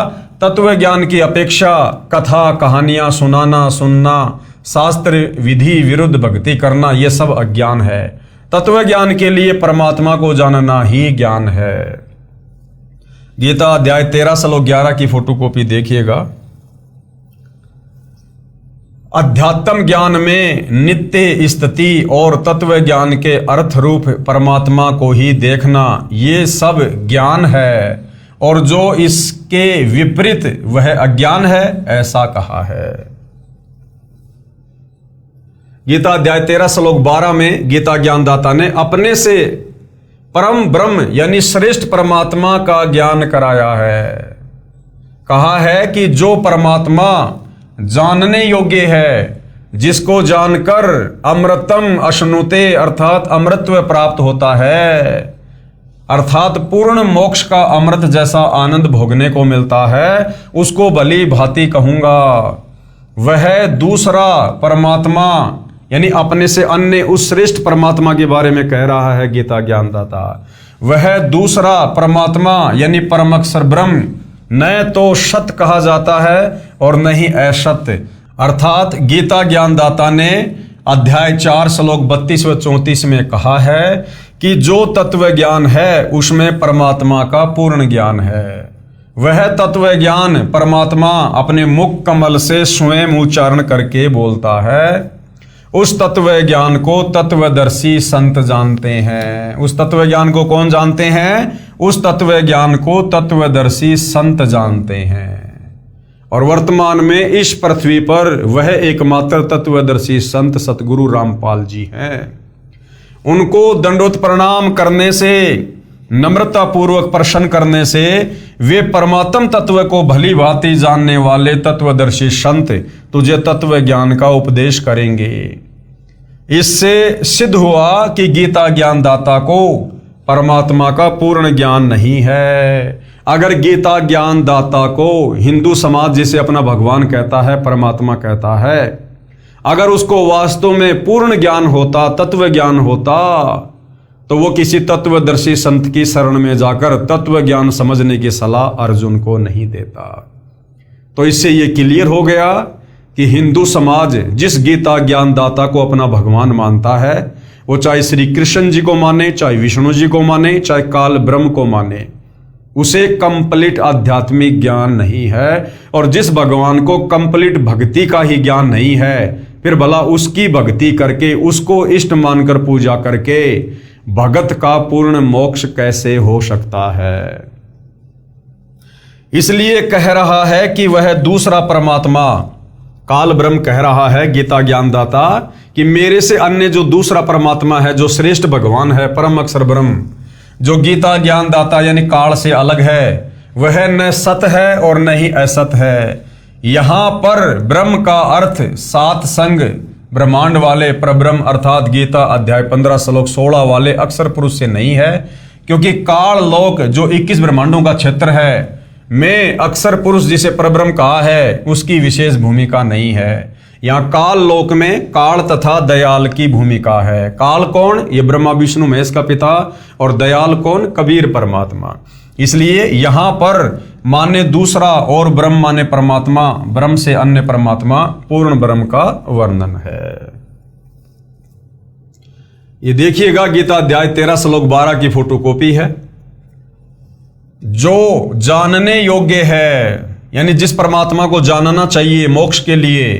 तत्व ज्ञान की अपेक्षा कथा कहानियां सुनना, शास्त्र विधि विरुद्ध भक्ति करना, यह सब अज्ञान है। तत्व ज्ञान के लिए परमात्मा को जानना ही ज्ञान है। गीता अध्याय 13 श्लोक 11 की फोटोकॉपी देखिएगा। अध्यात्म ज्ञान में नित्य स्थिति और तत्व ज्ञान के अर्थ रूप परमात्मा को ही देखना, ये सब ज्ञान है, और जो इसके विपरीत वह अज्ञान है, ऐसा कहा है। गीता अध्याय 13 श्लोक 12 में गीता ज्ञानदाता ने अपने से परम ब्रह्म यानी श्रेष्ठ परमात्मा का ज्ञान कराया है। कहा है कि जो परमात्मा जानने योग्य है, जिसको जानकर अमृतम अश्नुते अर्थात अमृतत्व प्राप्त होता है, अर्थात पूर्ण मोक्ष का अमृत जैसा आनंद भोगने को मिलता है, उसको भली भांति कहूंगा। वह दूसरा परमात्मा यानी अपने से अन्य उस श्रेष्ठ परमात्मा के बारे में कह रहा है गीता ज्ञानदाता। वह दूसरा परमात्मा यानी परम अक्षर ब्रह्म न तो सत कहा जाता है और न ही असत। अर्थात गीता ज्ञानदाता ने अध्याय 4 श्लोक 32 व 34 में कहा है कि जो तत्व ज्ञान है उसमें परमात्मा का पूर्ण ज्ञान है। वह तत्व ज्ञान परमात्मा अपने मुख कमल से स्वयं उच्चारण करके बोलता है। उस तत्व ज्ञान को तत्वदर्शी संत जानते हैं। उस तत्व ज्ञान को कौन जानते हैं? उस तत्व ज्ञान को तत्वदर्शी संत जानते हैं। और वर्तमान में इस पृथ्वी पर वह एकमात्र तत्वदर्शी संत सतगुरु रामपाल जी हैं। उनको दंडोत प्रणाम करने से, नम्रता पूर्वक प्रश्न करने से वे परमात्म तत्व को भली भांति जानने वाले तत्वदर्शी संत तुझे तत्व ज्ञान का उपदेश करेंगे। इससे सिद्ध हुआ कि गीता ज्ञानदाता को परमात्मा का पूर्ण ज्ञान नहीं है। अगर गीता ज्ञानदाता को हिंदू समाज जिसे अपना भगवान कहता है, परमात्मा कहता है, अगर उसको वास्तव में पूर्ण ज्ञान होता, तत्व ज्ञान होता, तो वो किसी तत्वदर्शी संत की शरण में जाकर तत्व ज्ञान समझने की सलाह अर्जुन को नहीं देता। तो इससे ये क्लियर हो गया कि हिंदू समाज जिस गीता ज्ञानदाता को अपना भगवान मानता है, वो चाहे श्री कृष्ण जी को माने, चाहे विष्णु जी को माने, चाहे काल ब्रह्म को माने, उसे कंप्लीट आध्यात्मिक ज्ञान नहीं है। और जिस भगवान को कंप्लीट भक्ति का ही ज्ञान नहीं है, फिर भला उसकी भक्ति करके, उसको इष्ट मानकर पूजा करके भगत का पूर्ण मोक्ष कैसे हो सकता है? इसलिए कह रहा है कि वह दूसरा परमात्मा काल ब्रह्म कह रहा है गीता ज्ञानदाता कि मेरे से अन्य जो दूसरा परमात्मा है, जो श्रेष्ठ भगवान है, परम अक्षर ब्रह्म, जो गीता ज्ञानदाता यानी काल से अलग है, वह न सत है और न ही असत है। यहां पर ब्रह्म का अर्थ सात संग ब्रह्मांड वाले परब्रह्म अर्थात गीता अध्याय 15 श्लोक 16 वाले अक्षर पुरुष से नहीं है, क्योंकि काल लोक जो 21 ब्रह्मांडों का क्षेत्र है में अक्षर पुरुष जिसे परब्रह्म कहा है, उसकी विशेष भूमिका नहीं है। यहाँ काल लोक में काल तथा दयाल की भूमिका है। काल कौन? ये ब्रह्मा विष्णु महेश का पिता। और दयाल कौन? कबीर परमात्मा। इसलिए यहां पर माने दूसरा और ब्रह्म माने परमात्मा, ब्रह्म से अन्य परमात्मा, पूर्ण ब्रह्म का वर्णन है। ये देखिएगा गीता अध्याय 13 श्लोक 12 की फोटोकॉपी है। जो जानने योग्य है, यानी जिस परमात्मा को जानना चाहिए मोक्ष के लिए,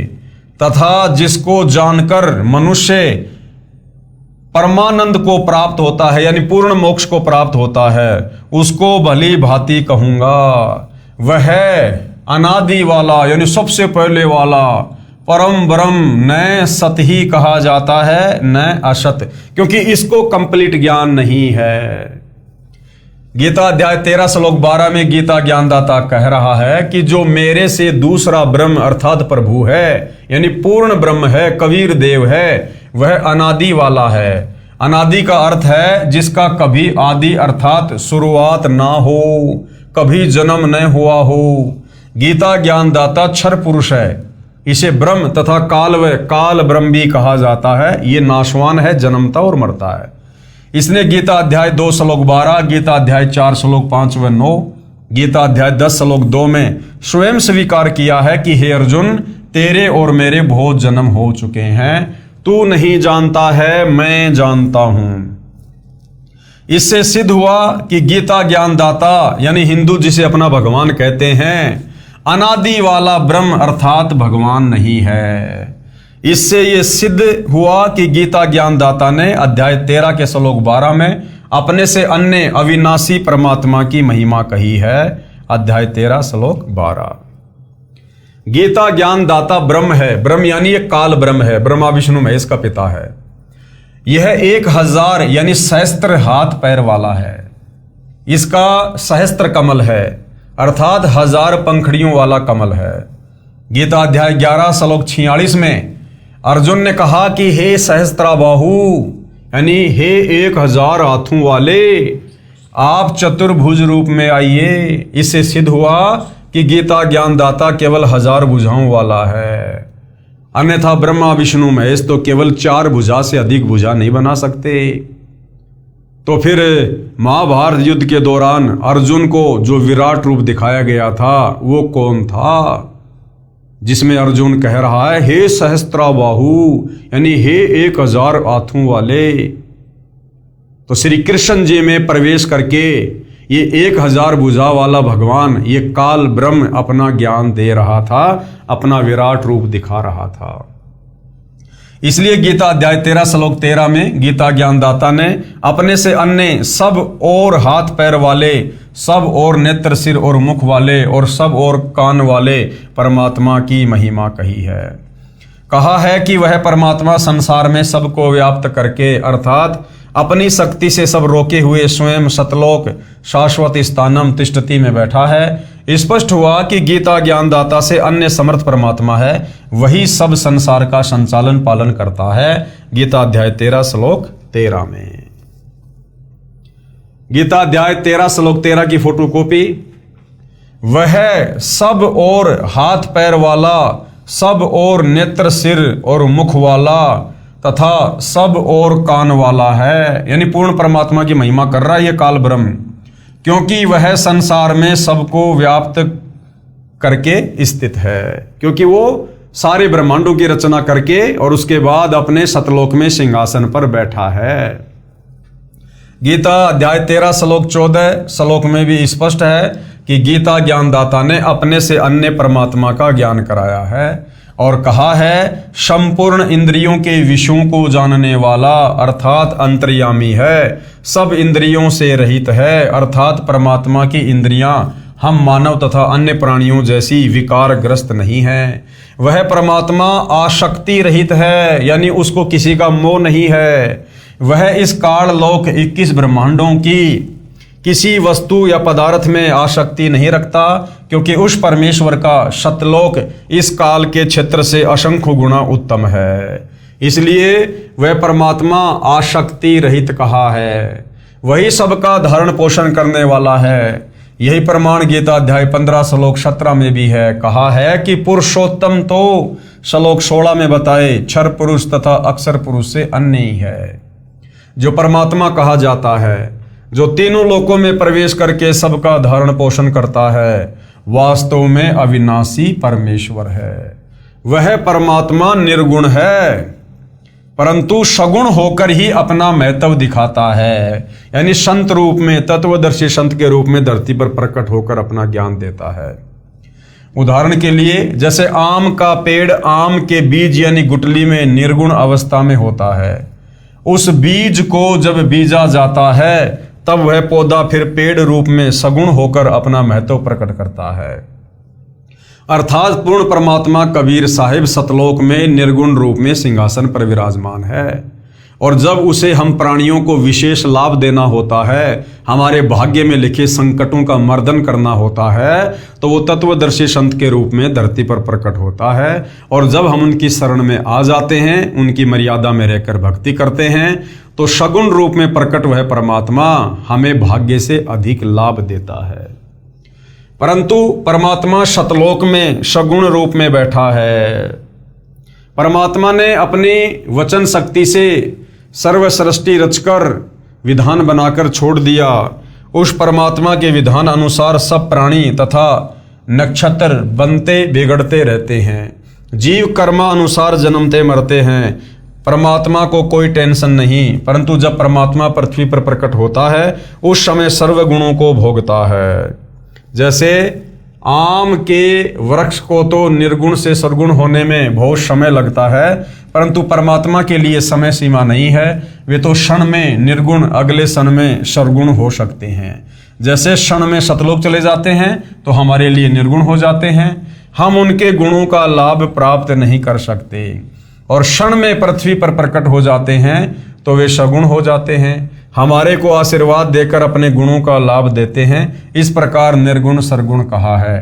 तथा जिसको जानकर मनुष्य परमानंद को प्राप्त होता है यानी पूर्ण मोक्ष को प्राप्त होता है, उसको भली भांति कहूंगा। वह अनादि वाला यानी सबसे पहले वाला परम ब्रह्म न सत ही कहा जाता है न असत, क्योंकि इसको कंप्लीट ज्ञान नहीं है। गीता अध्याय 13 श्लोक 12 में गीता ज्ञानदाता कह रहा है कि जो मेरे से दूसरा ब्रह्म अर्थात प्रभु है यानी पूर्ण ब्रह्म है, कबीर देव है, वह अनादि वाला है। अनादि का अर्थ है जिसका कभी आदि अर्थात शुरुआत ना हो, कभी जन्म न हुआ हो। गीता ज्ञानदाता क्षर पुरुष है, इसे ब्रह्म तथा काल ब्रह्म भी कहा जाता है। ये नाशवान है, जन्मता और मरता है। इसने गीता अध्याय 2 श्लोक 12, गीता अध्याय 4 श्लोक 5 व 9, गीता अध्याय 10 श्लोक 2 में स्वयं स्वीकार किया है कि हे अर्जुन, तेरे और मेरे बहुत जन्म हो चुके हैं, तू नहीं जानता है, मैं जानता हूं। इससे सिद्ध हुआ कि गीता ज्ञानदाता यानी हिंदू जिसे अपना भगवान कहते हैं, अनादि वाला ब्रह्म अर्थात भगवान नहीं है। इससे ये सिद्ध हुआ कि गीता ज्ञानदाता ने अध्याय 13 के श्लोक 12 में अपने से अन्य अविनाशी परमात्मा की महिमा कही है। अध्याय 13 श्लोक 12। गीता ज्ञानदाता ब्रह्म है, ब्रह्म यानी ये काल ब्रह्म है, ब्रह्मा विष्णु महेश का पिता है। यह 1000 यानी सहस्त्र हाथ पैर वाला है। इसका सहस्त्र कमल है अर्थात 1000 पंखड़ियों वाला कमल है। गीता अध्याय 11 श्लोक 46 में अर्जुन ने कहा कि हे सहस्त्राबाहु यानी हे 1000 हाथों वाले, आप चतुर्भुज रूप में आइए। इससे सिद्ध हुआ कि गीता ज्ञानदाता केवल 1000 भुजाओं वाला है, अन्यथा ब्रह्मा विष्णु महेश तो केवल 4 भुजा से अधिक भुजा नहीं बना सकते। तो फिर महाभारत युद्ध के दौरान अर्जुन को जो विराट रूप दिखाया गया था वो कौन था, जिसमें अर्जुन कह रहा है हे सहस्त्राबाहु यानी हे 1000 हाथों वाले। तो श्री कृष्ण जी में प्रवेश करके ये 1000 भुजा वाला भगवान ये काल ब्रह्म अपना ज्ञान दे रहा था, अपना विराट रूप दिखा रहा था। इसलिए गीता अध्याय 13 श्लोक 13 में गीता ज्ञानदाता ने अपने से अन्य सब और हाथ पैर वाले, सब और नेत्र सिर और मुख वाले और सब और कान वाले परमात्मा की महिमा कही है। कहा है कि वह परमात्मा संसार में सबको व्याप्त करके अर्थात अपनी शक्ति से सब रोके हुए स्वयं सतलोक शाश्वत स्थानम तिष्ठति में बैठा है। स्पष्ट हुआ कि गीता ज्ञानदाता से अन्य समर्थ परमात्मा है, वही सब संसार का संचालन पालन करता है। गीता अध्याय 13 श्लोक 13 में गीता अध्याय 13 श्लोक 13 की फोटोकॉपी। वह सब और हाथ पैर वाला, सब और नेत्र सिर और मुख वाला तथा सब और कान वाला है, यानी पूर्ण परमात्मा की महिमा कर रहा है ये काल ब्रह्म, क्योंकि वह संसार में सबको व्याप्त करके स्थित है, क्योंकि वो सारे ब्रह्मांडों की रचना करके और उसके बाद अपने सतलोक में सिंहासन पर बैठा है। गीता अध्याय 13 श्लोक 14 श्लोक में भी स्पष्ट है कि गीता ज्ञानदाता ने अपने से अन्य परमात्मा का ज्ञान कराया है और कहा है संपूर्ण इंद्रियों के विषयों को जानने वाला अर्थात अंतर्यामी है, सब इंद्रियों से रहित है अर्थात परमात्मा की इंद्रियां हम मानव तथा अन्य प्राणियों जैसी विकारग्रस्त नहीं है। वह परमात्मा आसक्ति रहित है, यानी उसको किसी का मोह नहीं है। वह इस काल लोक 21 ब्रह्मांडों की किसी वस्तु या पदार्थ में आसक्ति नहीं रखता, क्योंकि उस परमेश्वर का सतलोक इस काल के क्षेत्र से असंख्य गुना उत्तम है। इसलिए वह परमात्मा आसक्ति रहित कहा है। वही सबका धारण पोषण करने वाला है। यही प्रमाण गीता अध्याय 15 श्लोक 17 में भी है। कहा है कि पुरुषोत्तम तो श्लोक 16 में बताए क्षर पुरुष तथा अक्षर पुरुष से अन्य ही है। जो परमात्मा कहा जाता है, जो तीनों लोकों में प्रवेश करके सबका धारण पोषण करता है, वास्तव में अविनाशी परमेश्वर है। वह परमात्मा निर्गुण है, परंतु सगुण होकर ही अपना महत्व दिखाता है, यानी संत रूप में, तत्वदर्शी संत के रूप में धरती पर प्रकट होकर अपना ज्ञान देता है। उदाहरण के लिए जैसे आम का पेड़ आम के बीज यानी गुठली में निर्गुण अवस्था में होता है, उस बीज को जब बीजा जाता है तब वह पौधा फिर पेड़ रूप में सगुण होकर अपना महत्व प्रकट करता है। अर्थात पूर्ण परमात्मा कबीर साहिब सतलोक में निर्गुण रूप में सिंहासन पर विराजमान है, और जब उसे हम प्राणियों को विशेष लाभ देना होता है, हमारे भाग्य में लिखे संकटों का मर्दन करना होता है, तो वो तत्वदर्शी संत के रूप में धरती पर प्रकट होता है। और जब हम उनकी शरण में आ जाते हैं, उनकी मर्यादा में रहकर भक्ति करते हैं, तो सगुण रूप में प्रकट वह परमात्मा हमें भाग्य से अधिक लाभ देता है। परंतु परमात्मा शतलोक में सगुण रूप में बैठा है। परमात्मा ने अपनी वचन शक्ति से सर्व सृष्टि रचकर विधान बनाकर छोड़ दिया। उस परमात्मा के विधान अनुसार सब प्राणी तथा नक्षत्र बनते बिगड़ते रहते हैं। जीव कर्मा अनुसार जन्मते मरते हैं। परमात्मा को कोई टेंशन नहीं, परंतु जब परमात्मा पृथ्वी पर प्रकट होता है उस समय सर्व गुणों को भोगता है। जैसे आम के वृक्ष को तो निर्गुण से सद्गुण होने में बहुत समय लगता है, परंतु परमात्मा के लिए समय सीमा नहीं है। वे तो क्षण में निर्गुण, अगले क्षण में सद्गुण हो सकते हैं। जैसे क्षण में सतलोक चले जाते हैं तो हमारे लिए निर्गुण हो जाते हैं, हम उनके गुणों का लाभ प्राप्त नहीं कर सकते, और क्षण में पृथ्वी पर प्रकट हो जाते हैं तो वे सगुण हो जाते हैं, हमारे को आशीर्वाद देकर अपने गुणों का लाभ देते हैं। इस प्रकार निर्गुण सरगुण कहा है।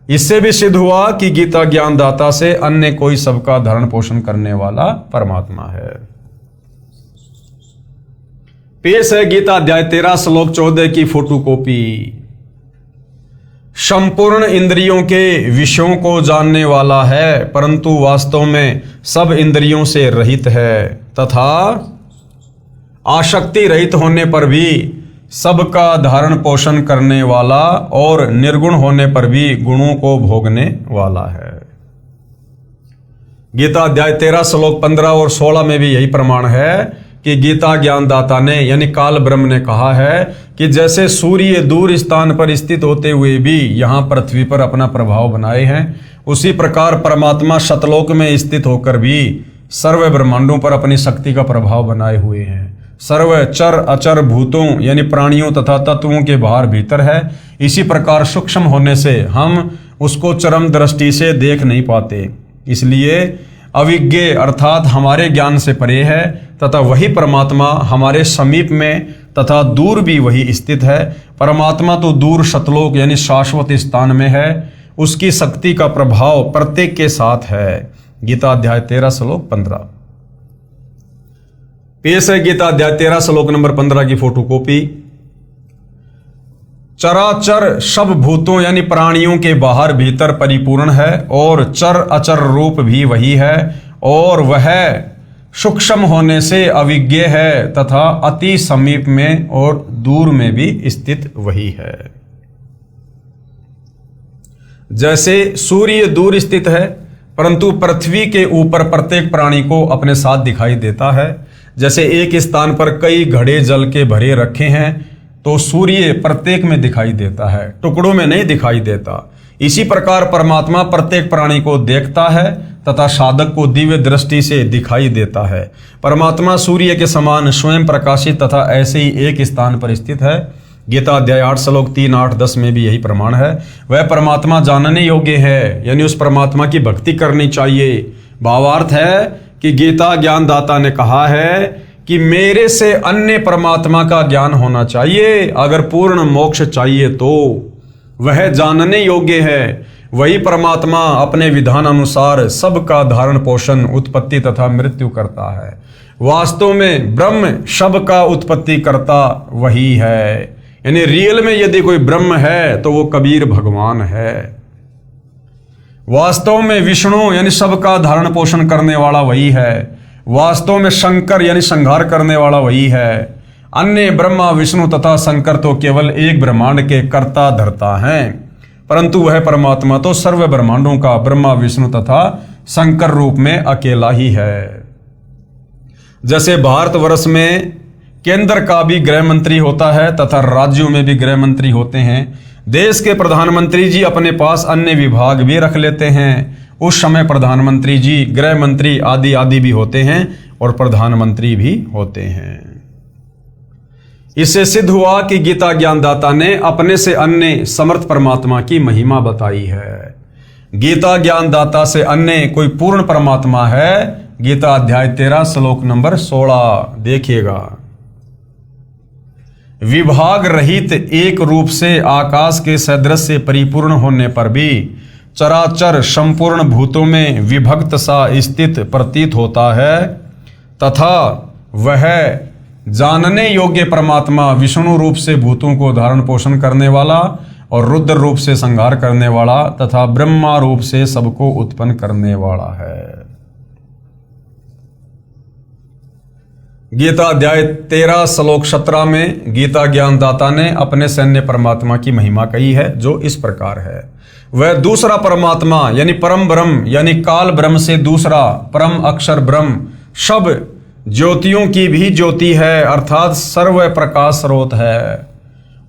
इससे भी सिद्ध हुआ कि गीता ज्ञानदाता से अन्य कोई सबका धारण पोषण करने वाला परमात्मा है। पेश है गीता अध्याय 13 श्लोक 14 की फोटोकॉपी। संपूर्ण इंद्रियों के विषयों को जानने वाला है, परंतु वास्तव में सब इंद्रियों से रहित है, तथा आसक्ति रहित होने पर भी सबका धारण पोषण करने वाला और निर्गुण होने पर भी गुणों को भोगने वाला है। गीता अध्याय 13 श्लोक 15 और 16 में भी यही प्रमाण है कि गीता ज्ञानदाता ने यानी काल ब्रह्म ने कहा है कि जैसे सूर्य दूर स्थान पर स्थित होते हुए भी यहाँ पृथ्वी पर अपना प्रभाव बनाए हैं, उसी प्रकार परमात्मा शतलोक में स्थित होकर भी सर्व ब्रह्मांडों पर अपनी शक्ति का प्रभाव बनाए हुए हैं। सर्व चर अचर भूतों यानी प्राणियों तथा तत्वों के बाहर भीतर है। इसी प्रकार सूक्ष्म होने से हम उसको चरम दृष्टि से देख नहीं पाते, इसलिए अविज्ञ अर्थात हमारे ज्ञान से परे है, तथा वही परमात्मा हमारे समीप में तथा दूर भी वही स्थित है। परमात्मा तो दूर शतलोक यानी शाश्वत स्थान में है, उसकी शक्ति का प्रभाव प्रत्येक के साथ है। गीता अध्याय 13 श्लोक 15। पेश है गीता अध्याय 13 श्लोक नंबर 15 की फोटोकॉपी। चराचर सब भूतों यानी प्राणियों के बाहर भीतर परिपूर्ण है, और चर अचर रूप भी वही है, और वह सूक्ष्म होने से अविज्ञ है तथा अति समीप में और दूर में भी स्थित वही है। जैसे सूर्य दूर स्थित है, परंतु पृथ्वी के ऊपर प्रत्येक प्राणी को अपने साथ दिखाई देता है। जैसे एक स्थान पर कई घड़े जल के भरे रखे हैं तो सूर्य प्रत्येक में दिखाई देता है, टुकड़ों में नहीं दिखाई देता। इसी प्रकार परमात्मा प्रत्येक प्राणी को देखता है तथा साधक को दिव्य दृष्टि से दिखाई देता है। परमात्मा सूर्य के समान स्वयं प्रकाशित तथा ऐसे ही एक स्थान पर स्थित है। गीता अध्याय 8 श्लोक 3, 8, 10 में भी यही प्रमाण है। वह परमात्मा जानने योग्य है, यानी उस परमात्मा की भक्ति करनी चाहिए। भावार्थ है कि गीता ज्ञानदाता ने कहा है कि मेरे से अन्य परमात्मा का ज्ञान होना चाहिए। अगर पूर्ण मोक्ष चाहिए तो वह जानने योग्य है। वही परमात्मा अपने विधान अनुसार सबका धारण पोषण उत्पत्ति तथा मृत्यु करता है। वास्तव में ब्रह्म सबका उत्पत्ति करता वही है, यानी रियल में यदि कोई ब्रह्म है तो वो कबीर भगवान है। वास्तव में विष्णु यानी सबका धारण पोषण करने वाला वही है। वास्तव में शंकर यानी संहार करने वाला वही है। अन्य ब्रह्मा विष्णु तथा शंकर तो केवल एक ब्रह्मांड के कर्ता धर्ता हैं, परंतु वह परमात्मा तो सर्व ब्रह्मांडों का ब्रह्मा विष्णु तथा शंकर रूप में अकेला ही है। जैसे भारतवर्ष में केंद्र का भी गृह मंत्री होता है तथा राज्यों में भी गृह मंत्री होते हैं। देश के प्रधानमंत्री जी अपने पास अन्य विभाग भी रख लेते हैं। उस समय प्रधानमंत्री जी गृह मंत्री आदि आदि भी होते हैं और प्रधानमंत्री भी होते हैं। इससे सिद्ध हुआ कि गीता ज्ञानदाता ने अपने से अन्य समर्थ परमात्मा की महिमा बताई है। गीता ज्ञानदाता से अन्य कोई पूर्ण परमात्मा है। गीता अध्याय 13 श्लोक नंबर 16 देखिएगा। विभाग रहित एक रूप से आकाश के सदृश से परिपूर्ण होने पर भी चराचर संपूर्ण भूतों में विभक्त सा स्थित प्रतीत होता है, तथा वह जानने योग्य परमात्मा विष्णु रूप से भूतों को धारण पोषण करने वाला और रुद्र रूप से संहार करने वाला तथा ब्रह्मा रूप से सबको उत्पन्न करने वाला है। गीता अध्याय 13 श्लोक 17 में गीता ज्ञानदाता ने अपने सैन्य परमात्मा की महिमा कही है, जो इस प्रकार है। वह दूसरा परमात्मा यानी परम ब्रह्म यानी काल ब्रह्म से दूसरा परम अक्षर ब्रह्म सब ज्योतियों की भी ज्योति है, अर्थात सर्व प्रकाश स्रोत है।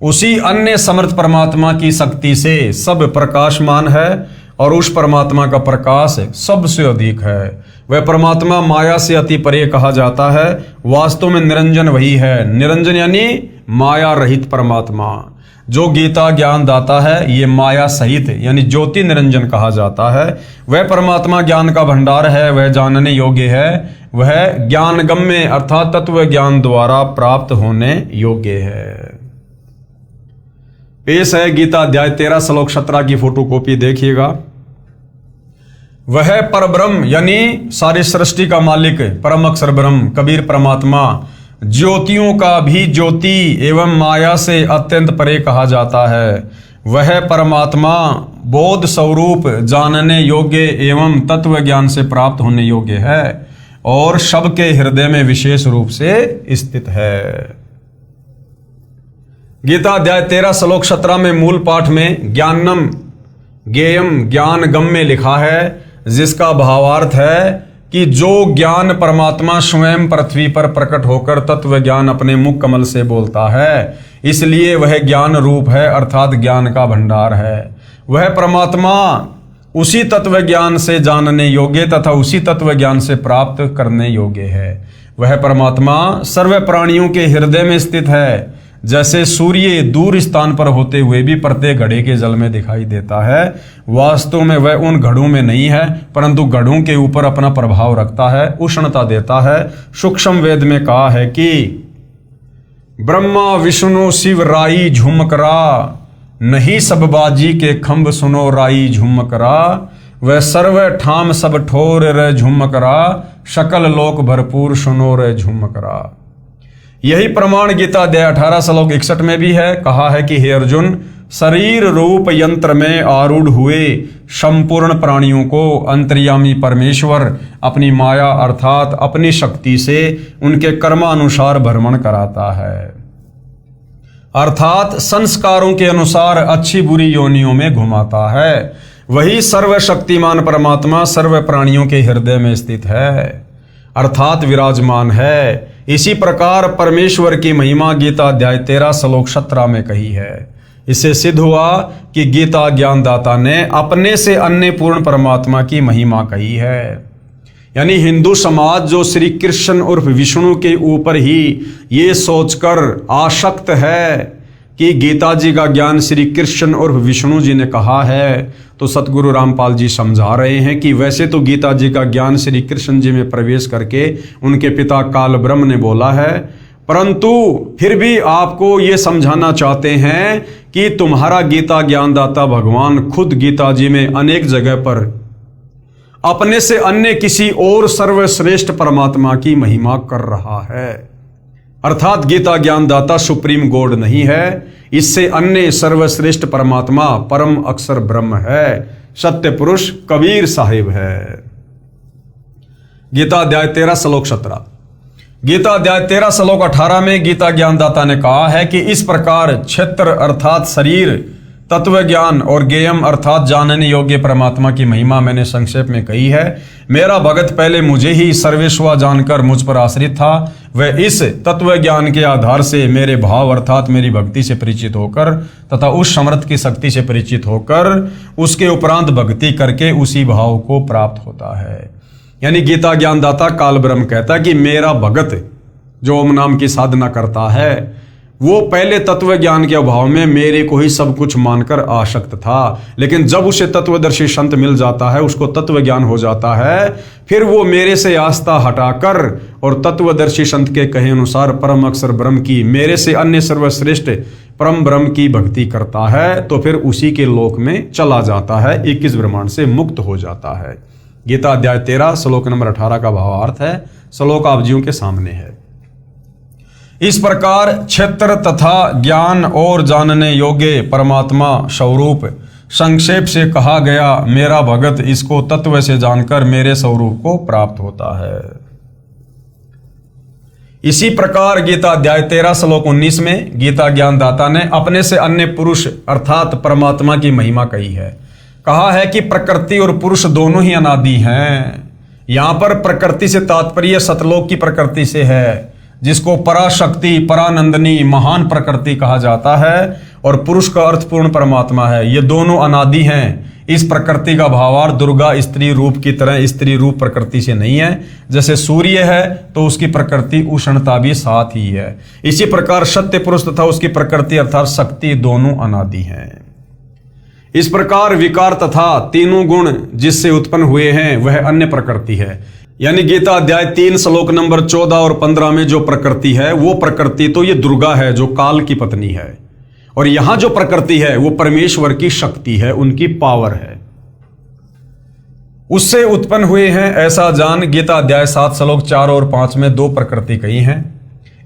उसी अन्य समर्थ परमात्मा की शक्ति से सब प्रकाशमान है और उस परमात्मा का प्रकाश सबसे अधिक है। वह परमात्मा माया से अति परे कहा जाता है। वास्तव में निरंजन वही है। निरंजन यानी माया रहित परमात्मा। जो गीता ज्ञान दाता है ये माया सहित यानी ज्योति निरंजन कहा जाता है। वह परमात्मा ज्ञान का भंडार है, वह जानने योग्य है, वह ज्ञान गम्य अर्थात तत्व ज्ञान द्वारा प्राप्त होने योग्य है। पेश है गीता अध्याय 13 श्लोक 17 की फोटोकॉपी देखिएगा। वह परब्रह्म यानी सारी सृष्टि का मालिक परम अक्षर ब्रह्म कबीर परमात्मा ज्योतियों का भी ज्योति एवं माया से अत्यंत परे कहा जाता है। वह परमात्मा बोध स्वरूप जानने योग्य एवं तत्व ज्ञान से प्राप्त होने योग्य है और सबके हृदय में विशेष रूप से स्थित है। गीता अध्याय 13 श्लोक 17 में मूल पाठ में ज्ञानम ज्ञेयम ज्ञान गम्य लिखा है, जिसका भावार्थ है कि जो ज्ञान परमात्मा स्वयं पृथ्वी पर प्रकट होकर तत्व ज्ञान अपने मुख कमल से बोलता है, इसलिए वह ज्ञान रूप है अर्थात ज्ञान का भंडार है। वह परमात्मा उसी तत्व ज्ञान से जानने योग्य तथा उसी तत्व ज्ञान से प्राप्त करने योग्य है। वह परमात्मा सर्व प्राणियों के हृदय में स्थित है। जैसे सूर्य दूर स्थान पर होते हुए भी प्रत्येक घड़े के जल में दिखाई देता है, वास्तव में वह उन घड़ों में नहीं है परंतु घड़ों के ऊपर अपना प्रभाव रखता है, उष्णता देता है। सूक्ष्म वेद में कहा है कि ब्रह्मा विष्णु शिव राई झुमकरा, नहीं सब बाजी के खंभ सुनो राई झुमकरा, वह सर्व ठाम सब ठोर रे झुमकरा, सकल लोक भरपूर सुनो रे झुमकरा। यही प्रमाण गीता अध्याय 18 श्लोक 61 में भी है। कहा है कि हे अर्जुन, शरीर रूप यंत्र में आरूढ़ हुए संपूर्ण प्राणियों को अंतर्यामी परमेश्वर अपनी माया अर्थात अपनी शक्ति से उनके कर्मानुसार भ्रमण कराता है, अर्थात संस्कारों के अनुसार अच्छी बुरी योनियों में घुमाता है। वही सर्वशक्तिमान परमात्मा सर्व प्राणियों के हृदय में स्थित है अर्थात विराजमान है। इसी प्रकार परमेश्वर की महिमा गीता अध्याय 13 श्लोक 17 में कही है। इससे सिद्ध हुआ कि गीता ज्ञानदाता ने अपने से अन्य पूर्ण परमात्मा की महिमा कही है। यानी हिंदू समाज जो श्री कृष्ण उर्फ विष्णु के ऊपर ही ये सोचकर आसक्त है कि गीता जी का ज्ञान श्री कृष्ण उर्फ विष्णु जी ने कहा है, तो सतगुरु रामपाल जी समझा रहे हैं कि वैसे तो गीता जी का ज्ञान श्री कृष्ण जी में प्रवेश करके उनके पिता काल ब्रह्म ने बोला है, परंतु फिर भी आपको ये समझाना चाहते हैं कि तुम्हारा गीता ज्ञानदाता भगवान खुद गीता जी में अनेक जगह पर अपने से अन्य किसी और सर्वश्रेष्ठ परमात्मा की महिमा कर रहा है, अर्थात गीता ज्ञानदाता सुप्रीम गॉड नहीं है, इससे अन्य सर्वश्रेष्ठ परमात्मा परम अक्षर ब्रह्म है, सत्य पुरुष कबीर साहिब है। गीता अध्याय 13 श्लोक 17। गीता अध्याय 13 श्लोक 18 में गीता ज्ञानदाता ने कहा है कि इस प्रकार क्षेत्र अर्थात शरीर तत्व ज्ञान और ज्ञेयम अर्थात जानने योग्य परमात्मा की महिमा मैंने संक्षेप में कही है। मेरा भगत पहले मुझे ही सर्वेश्वर जानकर मुझ पर आश्रित था, वह इस तत्व ज्ञान के आधार से मेरे भाव अर्थात मेरी भक्ति से परिचित होकर तथा उस समर्थ की शक्ति से परिचित होकर उसके उपरांत भक्ति करके उसी भाव को प्राप्त होता है। यानी गीता ज्ञानदाता काल ब्रह्म कहता है कि मेरा भगत जो ओम नाम की साधना करता है वो पहले तत्व ज्ञान के अभाव में मेरे को ही सब कुछ मानकर आसक्त था, लेकिन जब उसे तत्वदर्शी संत मिल जाता है, उसको तत्व ज्ञान हो जाता है, फिर वो मेरे से आस्था हटाकर और तत्वदर्शी संत के कहे अनुसार परम अक्षर ब्रह्म की, मेरे से अन्य सर्वश्रेष्ठ परम ब्रह्म की भक्ति करता है, तो फिर उसी के लोक में चला जाता है, 21 ब्रह्मांड से मुक्त हो जाता है। गीता अध्याय 13 श्लोक नंबर 18 का भावार्थ है। श्लोक आप जीवों के सामने है। इस प्रकार क्षेत्र तथा ज्ञान और जानने योग्य परमात्मा स्वरूप संक्षेप से कहा गया। मेरा भगत इसको तत्व से जानकर मेरे स्वरूप को प्राप्त होता है। इसी प्रकार गीता अध्याय 13 श्लोक 19 में गीता ज्ञानदाता ने अपने से अन्य पुरुष अर्थात परमात्मा की महिमा कही है। कहा है कि प्रकृति और पुरुष दोनों ही अनादि हैं। यहां पर प्रकृति से तात्पर्य सतलोक की प्रकृति से है, जिसको पराशक्ति परानंदनी महान प्रकृति कहा जाता है, और पुरुष का अर्थ पूर्ण परमात्मा है। ये दोनों अनादि हैं। इस प्रकृति का भावार्थ दुर्गा स्त्री रूप की तरह स्त्री रूप प्रकृति से नहीं है। जैसे सूर्य है तो उसकी प्रकृति उष्णता भी साथ ही है, इसी प्रकार सत्य पुरुष तथा उसकी प्रकृति अर्थात शक्ति दोनों अनादि हैं। इस प्रकार विकार तथा तीनों गुण जिससे उत्पन्न हुए हैं वह अन्य प्रकृति है। यानी गीता अध्याय 3 श्लोक नंबर 14 और 15 में जो प्रकृति है वो प्रकृति तो ये दुर्गा है जो काल की पत्नी है, और यहां जो प्रकृति है वो परमेश्वर की शक्ति है, उनकी पावर है, उससे उत्पन्न हुए हैं ऐसा जान। गीता अध्याय 7 श्लोक 4 और 5 में दो प्रकृति कही हैं,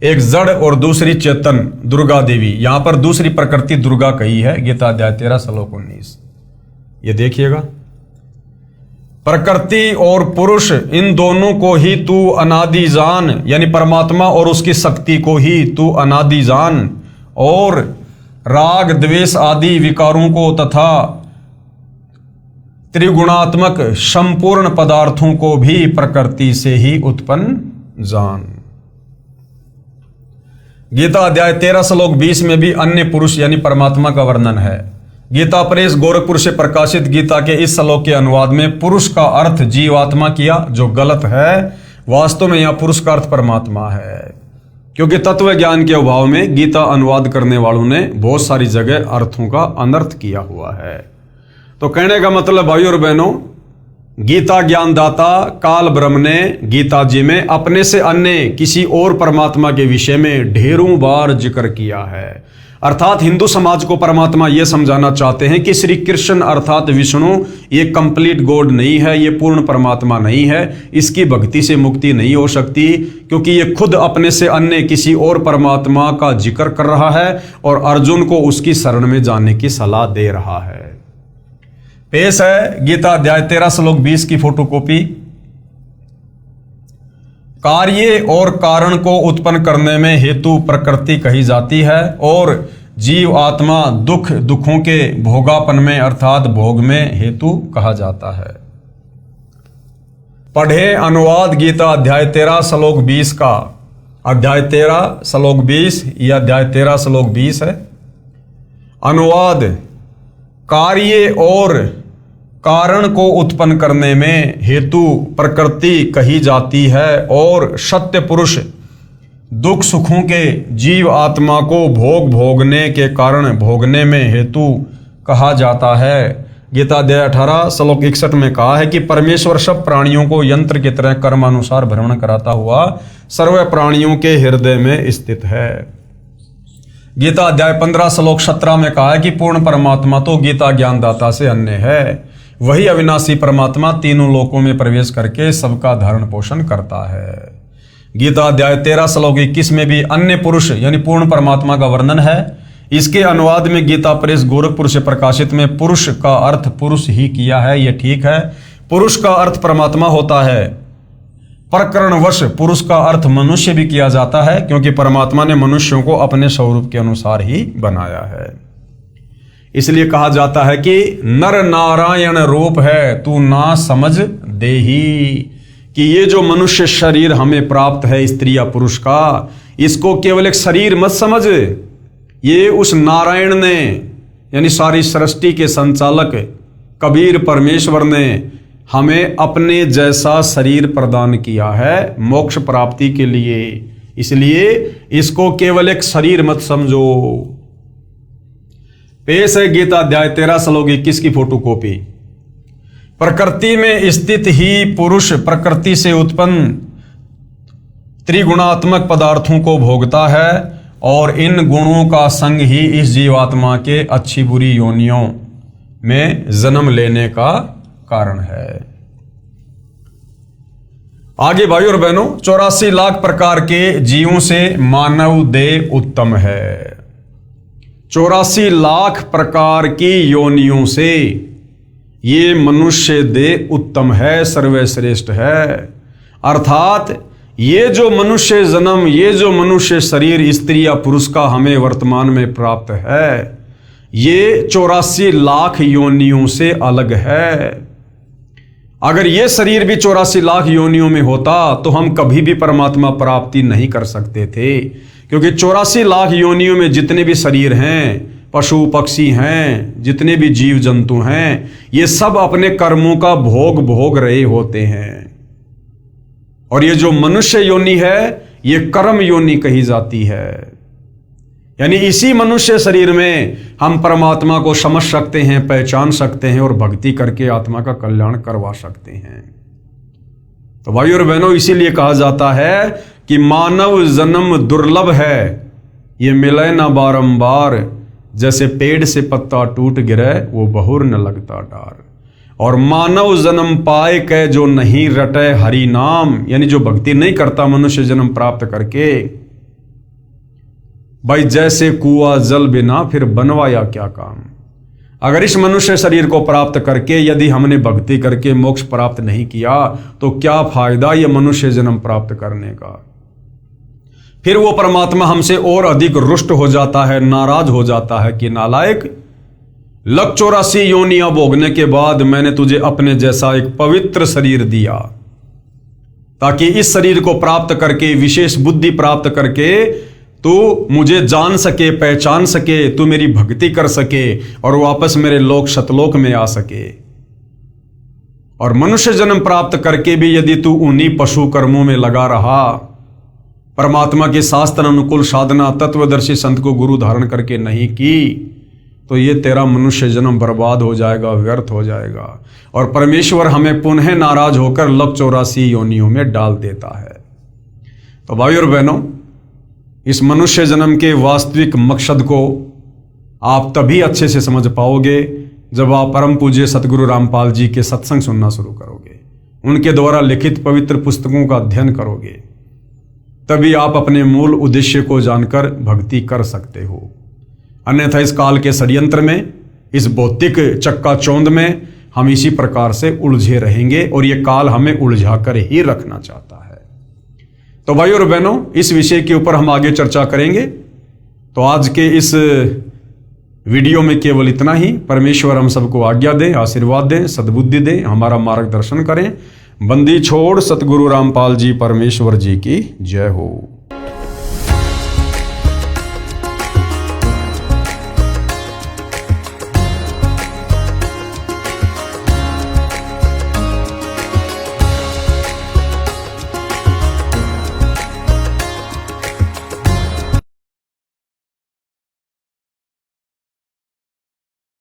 एक जड़ और दूसरी चेतन दुर्गा देवी। यहां पर दूसरी प्रकृति दुर्गा कही है, गीता अध्याय 13 श्लोक 19। ये देखिएगा, प्रकृति और पुरुष इन दोनों को ही तू अनादि जान, यानी परमात्मा और उसकी शक्ति को ही तू अनादि जान, और राग द्वेष आदि विकारों को तथा त्रिगुणात्मक संपूर्ण पदार्थों को भी प्रकृति से ही उत्पन्न जान। गीता अध्याय 13 श्लोक 20 में भी अन्य पुरुष यानी परमात्मा का वर्णन है। गीता प्रेस गोरखपुर से प्रकाशित गीता के इस श्लोक के अनुवाद में पुरुष का अर्थ जीवात्मा किया, जो गलत है। वास्तव में यह पुरुष का अर्थ परमात्मा है, क्योंकि तत्व ज्ञान के अभाव में गीता अनुवाद करने वालों ने बहुत सारी जगह अर्थों का अनर्थ किया हुआ है। तो कहने का मतलब भाई और बहनों, गीता ज्ञानदाता काल ब्रह्म ने गीता जी में अपने से अन्य किसी और परमात्मा के विषय में ढेरों बार जिक्र किया है। अर्थात हिंदू समाज को परमात्मा यह समझाना चाहते हैं कि श्री कृष्ण अर्थात विष्णु ये कंप्लीट गॉड नहीं है, ये पूर्ण परमात्मा नहीं है, इसकी भक्ति से मुक्ति नहीं हो सकती, क्योंकि ये खुद अपने से अन्य किसी और परमात्मा का जिक्र कर रहा है और अर्जुन को उसकी शरण में जाने की सलाह दे रहा है। पेश है गीता अध्याय 13 श्लोक 20 की फोटोकॉपी। कार्य और कारण को उत्पन्न करने में हेतु प्रकृति कही जाती है, और जीव आत्मा दुखों के भोगापन में अर्थात भोग में हेतु कहा जाता है। पढ़े अनुवाद गीता अध्याय 13 श्लोक 20 का। अध्याय 13 श्लोक 20 या अध्याय 13 श्लोक 20 है। अनुवाद, कार्य और कारण को उत्पन्न करने में हेतु प्रकृति कही जाती है, और सत्य पुरुष दुख सुखों के जीव आत्मा को भोगने के कारण भोगने में हेतु कहा जाता है। गीता अध्याय 18 श्लोक 61 में कहा है कि परमेश्वर सब प्राणियों को यंत्र की तरह कर्मानुसार भ्रमण कराता हुआ सर्व प्राणियों के हृदय में स्थित है। गीता अध्याय 15 श्लोक 17 में कहा है कि पूर्ण परमात्मा तो गीता ज्ञानदाता से अन्य है, वही अविनाशी परमात्मा तीनों लोकों में प्रवेश करके सबका धारण पोषण करता है। गीता अध्याय 13 श्लोक 21 में भी अन्य पुरुष यानी पूर्ण परमात्मा का वर्णन है। इसके अनुवाद में गीता प्रेस गोरखपुर से प्रकाशित में पुरुष का अर्थ पुरुष ही किया है, यह ठीक है। पुरुष का अर्थ परमात्मा होता है। प्रकरणवश पुरुष का अर्थ मनुष्य भी किया जाता है, क्योंकि परमात्मा ने मनुष्यों को अपने स्वरूप के अनुसार ही बनाया है। इसलिए कहा जाता है कि नर नारायण रूप है तू ना समझ देही, कि ये जो मनुष्य शरीर हमें प्राप्त है स्त्री या पुरुष का, इसको केवल एक शरीर मत समझ, ये उस नारायण ने यानी सारी सृष्टि के संचालक कबीर परमेश्वर ने हमें अपने जैसा शरीर प्रदान किया है मोक्ष प्राप्ति के लिए, इसलिए इसको केवल एक शरीर मत समझो। पेश है गीता अध्याय 13 श्लोक 21 की फोटोकॉपी। प्रकृति में स्थित ही पुरुष प्रकृति से उत्पन्न त्रिगुणात्मक पदार्थों को भोगता है और इन गुणों का संग ही इस जीवात्मा के अच्छी बुरी योनियों में जन्म लेने का कारण है। आगे भाइयों और बहनों, 84 लाख प्रकार के जीवों से मानव देह उत्तम है। 84 लाख प्रकार की योनियों से ये मनुष्य देह उत्तम है, सर्वश्रेष्ठ है। अर्थात ये जो मनुष्य जन्म, ये जो मनुष्य शरीर स्त्री या पुरुष का हमें वर्तमान में प्राप्त है, ये 84 लाख योनियों से अलग है। अगर ये शरीर भी 84 लाख योनियों में होता तो हम कभी भी परमात्मा प्राप्ति नहीं कर सकते थे, क्योंकि 84 लाख योनियों में जितने भी शरीर हैं, पशु पक्षी हैं, जितने भी जीव जंतु हैं, ये सब अपने कर्मों का भोग भोग रहे होते हैं। और ये जो मनुष्य योनि है ये कर्म योनि कही जाती है, यानी इसी मनुष्य शरीर में हम परमात्मा को समझ सकते हैं, पहचान सकते हैं और भक्ति करके आत्मा का कल्याण करवा सकते हैं। तो भाइयों और बहनों, इसीलिए कहा जाता है कि मानव जन्म दुर्लभ है, ये मिले ना बारंबार, जैसे पेड़ से पत्ता टूट गिरे वो बहुर न लगता डार। और मानव जन्म पाए के जो नहीं रटे हरि नाम, यानी जो भक्ति नहीं करता मनुष्य जन्म प्राप्त करके, भाई जैसे कुआ जल बिना फिर बनवाया क्या काम। अगर इस मनुष्य शरीर को प्राप्त करके यदि हमने भक्ति करके मोक्ष प्राप्त नहीं किया तो क्या फायदा ये मनुष्य जन्म प्राप्त करने का। फिर वो परमात्मा हमसे और अधिक रुष्ट हो जाता है, नाराज हो जाता है कि नालायक, लग 84 योनियां भोगने के बाद मैंने तुझे अपने जैसा एक पवित्र शरीर दिया, ताकि इस शरीर को प्राप्त करके विशेष बुद्धि प्राप्त करके तू मुझे जान सके, पहचान सके, तू मेरी भक्ति कर सके और वापस मेरे लोक सतलोक में आ सके। और मनुष्य जन्म प्राप्त करके भी यदि तू उन्हीं पशु कर्मों में लगा रहा, परमात्मा के शास्त्र अनुकूल साधना तत्वदर्शी संत को गुरु धारण करके नहीं की, तो ये तेरा मनुष्य जन्म बर्बाद हो जाएगा, व्यर्थ हो जाएगा और परमेश्वर हमें पुनः नाराज होकर लग 84 योनियों में डाल देता है। तो भाइयों और बहनों, इस मनुष्य जन्म के वास्तविक मकसद को आप तभी अच्छे से समझ पाओगे जब आप परम पूज्य सतगुरु रामपाल जी के सत्संग सुनना शुरू करोगे, उनके द्वारा लिखित पवित्र पुस्तकों का अध्ययन करोगे, तभी आप अपने मूल उद्देश्य को जानकर भक्ति कर सकते हो। अन्यथा इस काल के षड्यंत्र में, इस भौतिक चक्काचौंध में हम इसी प्रकार से उलझे रहेंगे और ये काल हमें उलझा कर ही रखना चाहता है। तो भाइयों और बहनों, इस विषय के ऊपर हम आगे चर्चा करेंगे। तो आज के इस वीडियो में केवल इतना ही। परमेश्वर हम सबको आज्ञा दें, आशीर्वाद दें, सद्बुद्धि दें, हमारा मार्गदर्शन करें। बंदी छोड़ सतगुरु रामपाल जी परमेश्वर जी की जय हो।